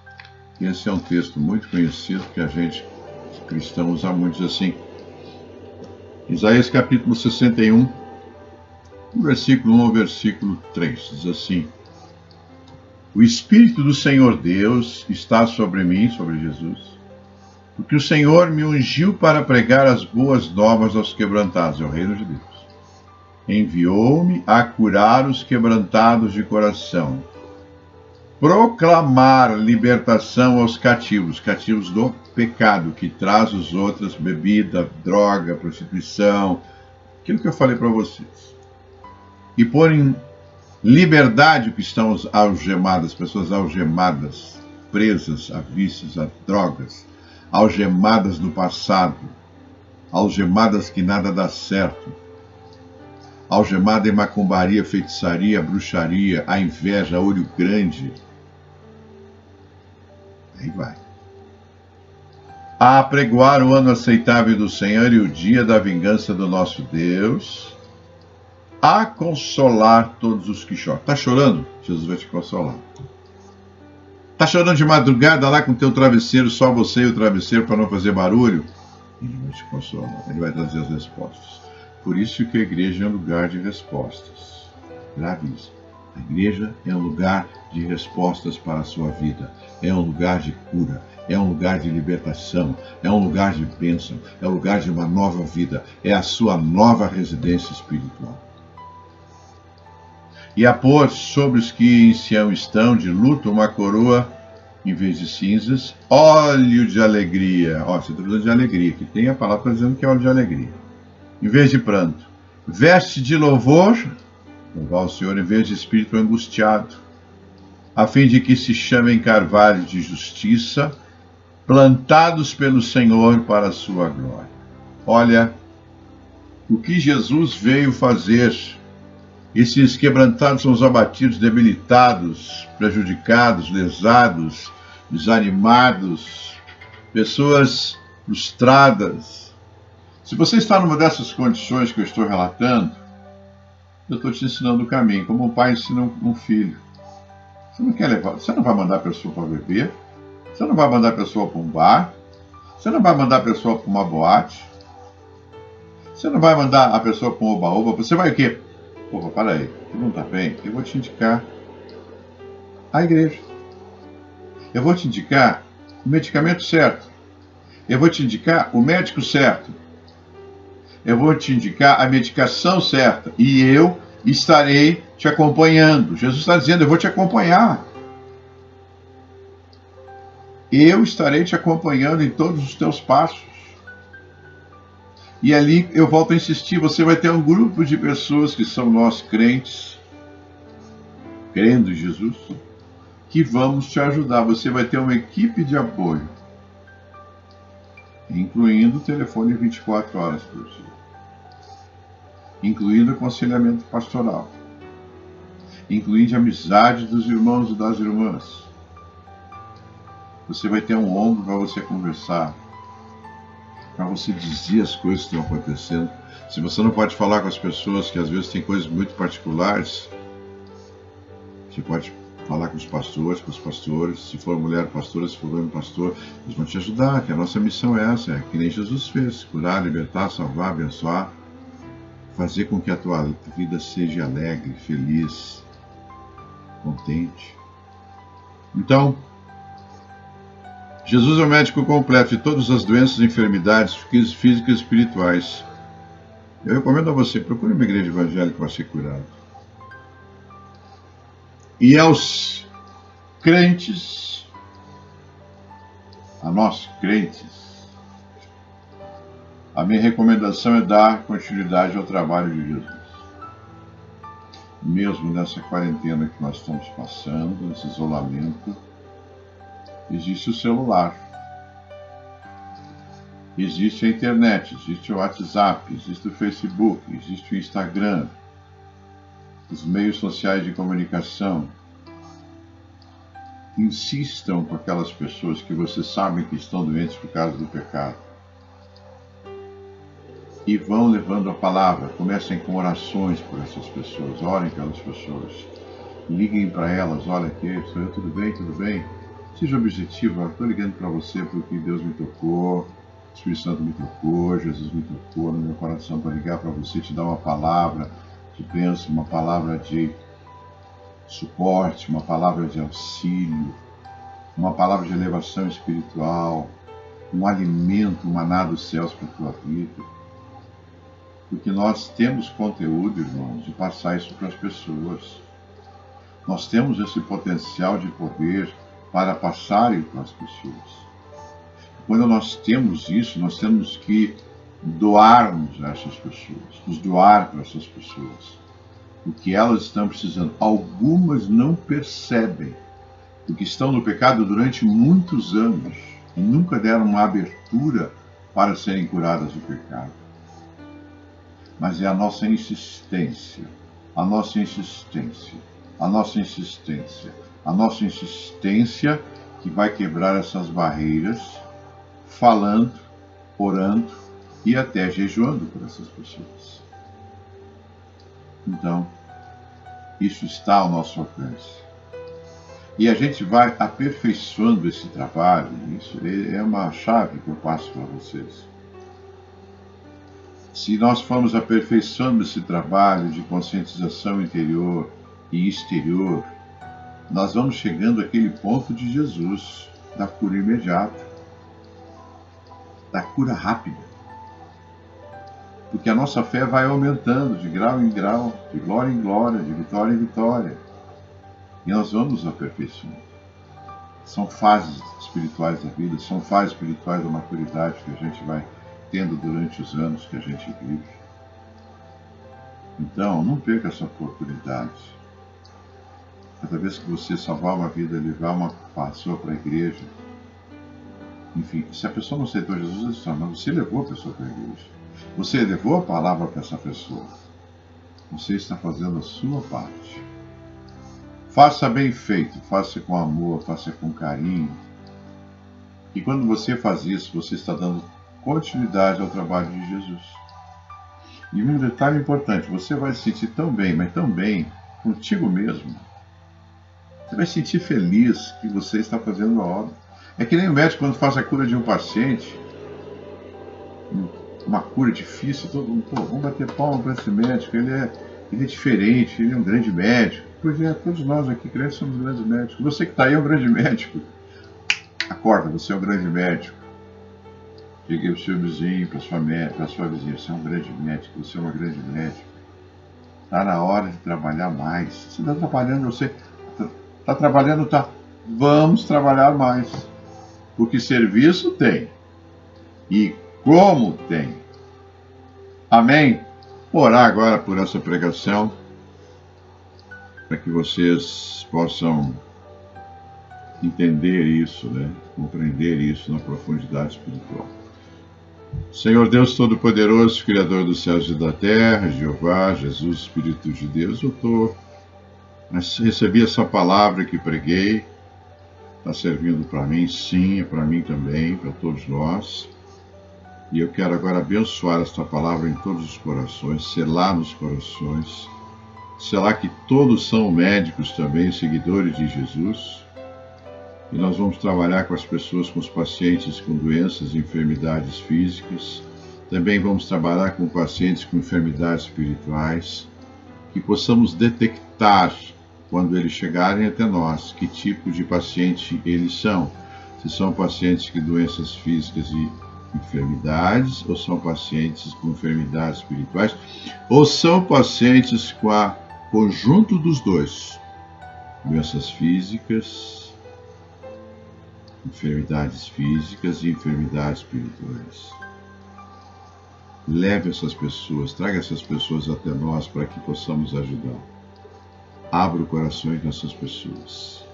Esse é um texto muito conhecido que a gente, cristão, usa muito. Diz assim, Isaías capítulo 61, versículo 1 ao versículo 3. Diz assim, o Espírito do Senhor Deus está sobre mim, sobre Jesus, porque o Senhor me ungiu para pregar as boas novas aos quebrantados, é o reino de Deus. Enviou-me a curar os quebrantados de coração, proclamar libertação aos cativos, cativos do pecado, que traz os outros, bebida, droga, prostituição, aquilo que eu falei para vocês. E pôr em liberdade o que estão algemadas, pessoas algemadas, presas a vícios, a drogas, algemadas do passado, algemadas que nada dá certo, algemada em macumbaria, feitiçaria, bruxaria, a inveja, olho grande. Aí vai. A apregoar o ano aceitável do Senhor e o dia da vingança do nosso Deus, a consolar todos os que choram. Está chorando? Jesus vai te consolar. Está chorando de madrugada lá com o teu travesseiro, só você e o travesseiro para não fazer barulho? Ele vai te consolar, ele vai trazer as respostas. Por isso que a igreja é um lugar de respostas. Grave isso. A igreja é um lugar de respostas para a sua vida. É um lugar de cura. É um lugar de libertação. É um lugar de bênção. É um lugar de uma nova vida. É a sua nova residência espiritual. E a pôr sobre os que em Sião estão de luto uma coroa em vez de cinzas, óleo de alegria. Ó, você está falando de alegria, que tem a palavra dizendo que é óleo de alegria. Em vez de pranto, veste de louvor, louvar o Senhor, em vez de espírito angustiado, a fim de que se chamem carvalhos de justiça, plantados pelo Senhor para a sua glória. Olha, o que Jesus veio fazer. Esses quebrantados são os abatidos, debilitados, prejudicados, lesados, desanimados, pessoas frustradas. Se você está numa dessas condições que eu estou relatando, eu estou te ensinando o caminho, como um pai ensina um filho. Você não quer levar, você não vai mandar a pessoa para beber, você não vai mandar a pessoa para um bar, você não vai mandar a pessoa para uma boate, você não vai mandar a pessoa para um oba-oba, você vai o quê? Opa, para aí, tu não está bem? Eu vou te indicar a igreja. Eu vou te indicar o medicamento certo. Eu vou te indicar o médico certo. Eu vou te indicar a medicação certa e eu estarei te acompanhando. Jesus está dizendo, eu vou te acompanhar. Eu estarei te acompanhando em todos os teus passos. E ali eu volto a insistir, você vai ter um grupo de pessoas que são nós crentes, crendo em Jesus, que vamos te ajudar. Você vai ter uma equipe de apoio, incluindo o telefone 24 horas por dia, incluindo aconselhamento pastoral, incluindo a amizade dos irmãos e das irmãs. Você vai ter um ombro para você conversar, para você dizer as coisas que estão acontecendo. Se você não pode falar com as pessoas, que às vezes tem coisas muito particulares, você pode falar com os pastores, se for mulher pastora, se for homem pastor, eles vão te ajudar, que a nossa missão é essa, é que nem Jesus fez, curar, libertar, salvar, abençoar, fazer com que a tua vida seja alegre, feliz, contente. Então, Jesus é o médico completo de todas as doenças e enfermidades físicas e espirituais. Eu recomendo a você, procure uma igreja evangélica para ser curado. E aos crentes, a nós crentes, a minha recomendação é dar continuidade ao trabalho de Jesus. Mesmo nessa quarentena que nós estamos passando, nesse isolamento, existe o celular. Existe a internet, existe o WhatsApp, existe o Facebook, existe o Instagram, os meios sociais de comunicação. Insistam com aquelas pessoas que vocês sabem que estão doentes por causa do pecado. E vão levando a palavra. Comecem com orações por essas pessoas. Orem pelas pessoas. Liguem para elas. Olha aqui, sou eu, tudo bem? Tudo bem? Seja objetivo. Estou ligando para você porque Deus me tocou, o Espírito Santo me tocou, Jesus me tocou no meu coração para ligar para você, te dar uma palavra de bênção, uma palavra de suporte, uma palavra de auxílio, uma palavra de elevação espiritual, um alimento, um maná dos céus para a tua vida. Porque nós temos conteúdo, irmãos, de passar isso para as pessoas. Nós temos esse potencial de poder para passar para as pessoas. Quando nós temos isso, nós temos que doarmos a essas pessoas, nos doar para essas pessoas. O que elas estão precisando. Algumas não percebem, porque estão no pecado durante muitos anos e nunca deram uma abertura para serem curadas do pecado. Mas é a nossa insistência, a nossa insistência, a nossa insistência, a nossa insistência que vai quebrar essas barreiras, falando, orando e até jejuando por essas pessoas. Então, isso está ao nosso alcance. E a gente vai aperfeiçoando esse trabalho. Isso é uma chave que eu passo para vocês. Se nós formos aperfeiçoando esse trabalho de conscientização interior e exterior, nós vamos chegando àquele ponto de Jesus, da cura imediata, da cura rápida. Porque a nossa fé vai aumentando de grau em grau, de glória em glória, de vitória em vitória. E nós vamos aperfeiçoando. São fases espirituais da vida, são fases espirituais da maturidade que a gente vai tendo durante os anos que a gente vive. Então, não perca essa oportunidade. Cada vez que você salvar uma vida, levar uma pessoa para a igreja, enfim, se a pessoa não aceitou Jesus, mas você levou a pessoa para a igreja. Você levou a palavra para essa pessoa. Você está fazendo a sua parte. Faça bem feito, faça com amor, faça com carinho. E quando você faz isso, você está dando continuidade ao trabalho de Jesus. E um detalhe importante, você vai se sentir tão bem, mas tão bem contigo mesmo. Você vai se sentir feliz que você está fazendo a obra. É que nem o médico quando faz a cura de um paciente, uma cura difícil, todo mundo, vamos bater palma para esse médico, ele é diferente, ele é um grande médico. Pois é, todos nós aqui crentes somos grandes médicos. Você que está aí é um grande médico. Acorda, você é um grande médico. Diga para o seu vizinho, para a sua vizinha, você é um grande médico, você é uma grande médica. Está na hora de trabalhar mais. Você está trabalhando, você está trabalhando, tá? Vamos trabalhar mais. Porque serviço tem. E como tem. Amém? Vou orar agora por essa pregação, para que vocês possam entender isso, né? Compreender isso na profundidade espiritual. Senhor Deus Todo-Poderoso, Criador dos céus e da terra, Jeová, Jesus, Espírito de Deus, recebi essa palavra que preguei, está servindo para mim, sim, é para mim também, para todos nós. E eu quero agora abençoar esta palavra em todos os corações, selar nos corações, selar que todos são médicos também, seguidores de Jesus. E nós vamos trabalhar com as pessoas, com os pacientes com doenças e enfermidades físicas. Também vamos trabalhar com pacientes com enfermidades espirituais, que possamos detectar, quando eles chegarem até nós, que tipo de paciente eles são. Se são pacientes com doenças físicas e enfermidades, ou são pacientes com enfermidades espirituais, ou são pacientes com o conjunto dos dois, doenças físicas, enfermidades físicas e enfermidades espirituais. Leve essas pessoas, traga essas pessoas até nós para que possamos ajudar. Abra o coração dessas pessoas.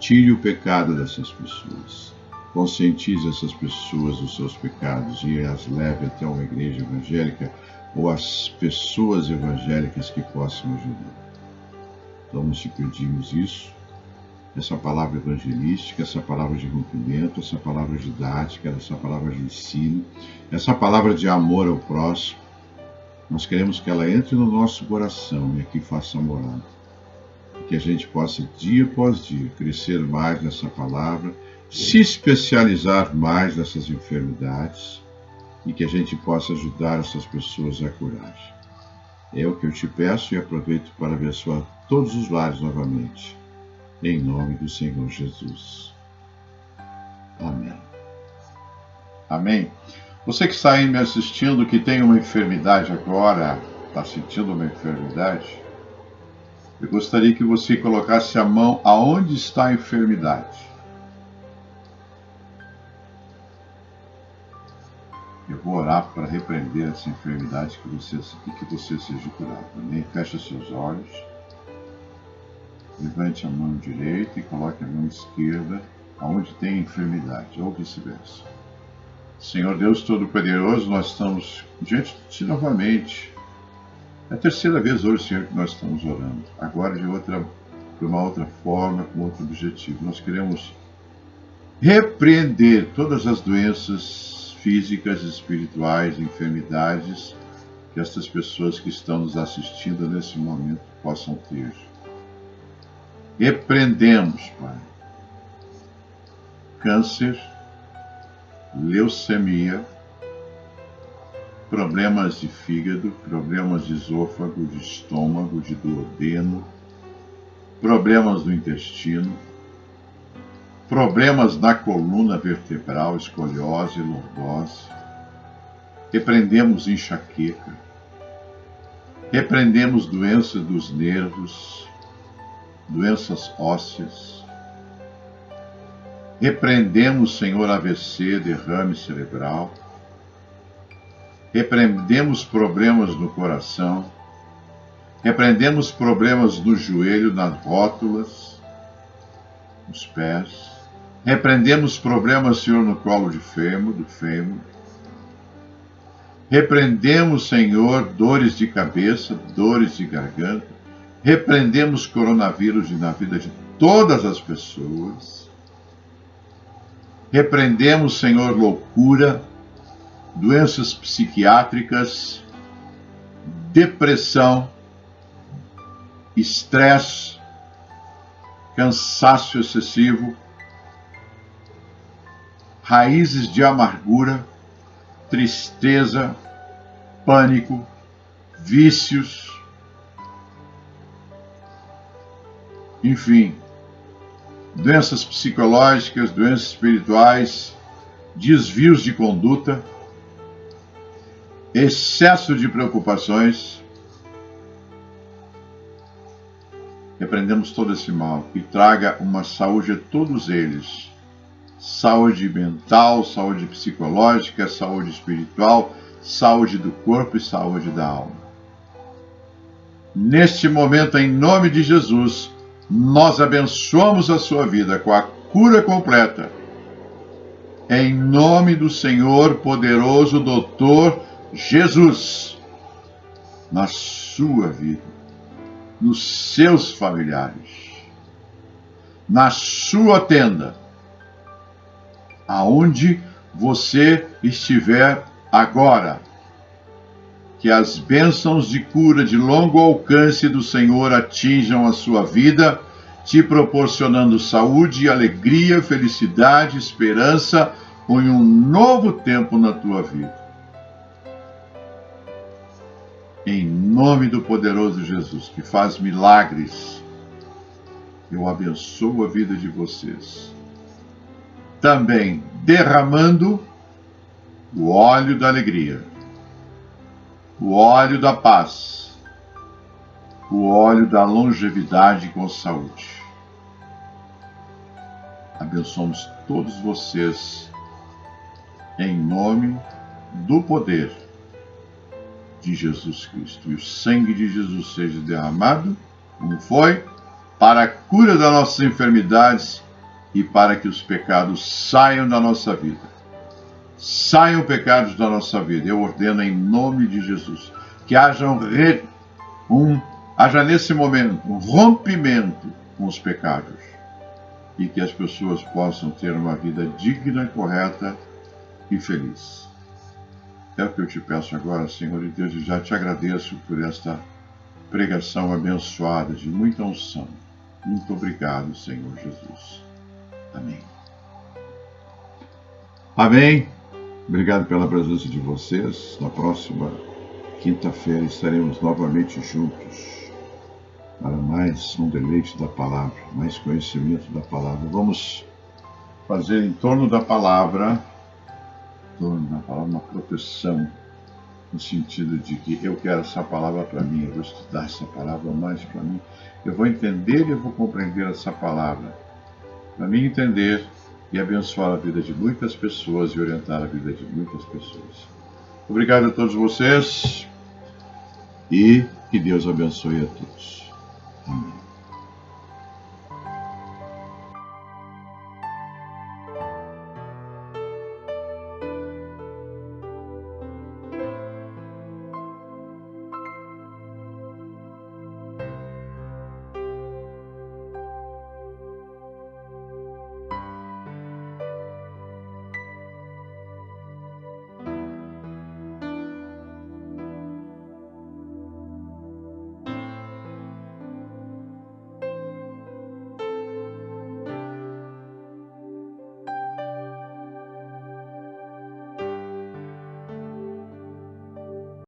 Tire o pecado dessas pessoas. conscientize essas pessoas dos seus pecados e as leve até uma igreja evangélica ou as pessoas evangélicas que possam ajudar. Então nós te pedimos isso, essa palavra evangelística, essa palavra de rompimento, essa palavra didática, essa palavra de ensino, essa palavra de amor ao próximo. Nós queremos que ela entre no nosso coração e aqui faça morada. Que a gente possa, dia após dia, crescer mais nessa palavra, se especializar mais nessas enfermidades e que a gente possa ajudar essas pessoas a curar. É o que eu te peço e aproveito para abençoar todos os lares novamente. Em nome do Senhor Jesus. Amém. Amém. Você que está aí me assistindo, que tem uma enfermidade agora, está sentindo uma enfermidade, eu gostaria que você colocasse a mão aonde está a enfermidade. Eu vou orar para repreender essa enfermidade e que você seja curado. Amém? Feche seus olhos. Levante a mão direita e coloque a mão esquerda aonde tem enfermidade, ou vice-versa. Senhor Deus Todo-Poderoso, nós estamos diante de Ti novamente. É a terceira vez hoje, Senhor, que nós estamos orando. Agora de uma outra forma, com outro objetivo. Nós queremos repreender todas as doenças físicas, espirituais, enfermidades que estas pessoas que estão nos assistindo nesse momento possam ter. Repreendemos, Pai, câncer, leucemia, problemas de fígado, problemas de esôfago, de estômago, de duodeno, problemas no intestino, problemas na coluna vertebral, escoliose, lordose. Repreendemos enxaqueca, repreendemos doenças dos nervos, doenças ósseas. Repreendemos, Senhor, AVC, derrame cerebral. Repreendemos problemas no coração. Repreendemos problemas no joelho, nas rótulas, nos pés. Repreendemos problemas, Senhor, no colo do fêmur. Repreendemos, Senhor, dores de cabeça, dores de garganta. Repreendemos coronavírus na vida de todas as pessoas. Repreendemos, Senhor, loucura, doenças psiquiátricas, depressão, estresse, cansaço excessivo, raízes de amargura, tristeza, pânico, vícios, enfim, doenças psicológicas, doenças espirituais, desvios de conduta, excesso de preocupações. Repreendemos todo esse mal e traga uma saúde a todos eles. Saúde mental, saúde psicológica, saúde espiritual, saúde do corpo e saúde da alma. Neste momento, em nome de Jesus, nós abençoamos a sua vida com a cura completa. Em nome do Senhor poderoso Doutor Jesus, na sua vida, nos seus familiares, na sua tenda, aonde você estiver agora, que as bênçãos de cura de longo alcance do Senhor atinjam a sua vida, te proporcionando saúde, alegria, felicidade, esperança e um novo tempo na tua vida. Em nome do poderoso Jesus, que faz milagres, eu abençoo a vida de vocês. Também derramando o óleo da alegria, o óleo da paz, o óleo da longevidade com saúde. Abençoamos todos vocês em nome do poder de Jesus Cristo. E o sangue de Jesus seja derramado, como foi, para a cura das nossas enfermidades e para que os pecados saiam da nossa vida. Saiam pecados da nossa vida. Eu ordeno em nome de Jesus que haja haja nesse momento um rompimento com os pecados e que as pessoas possam ter uma vida digna, correta e feliz. É o que eu te peço agora, Senhor e Deus, e já te agradeço por esta pregação abençoada de muita unção. Muito obrigado, Senhor Jesus. Amém. Amém. Obrigado pela presença de vocês. Na próxima quinta-feira estaremos novamente juntos para mais um deleite da palavra, mais conhecimento da palavra. Vamos fazer em torno da palavra uma proteção, no sentido de que eu quero essa palavra para mim, eu vou estudar essa palavra mais para mim, eu vou entender e eu vou compreender essa palavra, para mim entender e abençoar a vida de muitas pessoas e orientar a vida de muitas pessoas. Obrigado a todos vocês e que Deus abençoe a todos. Amém.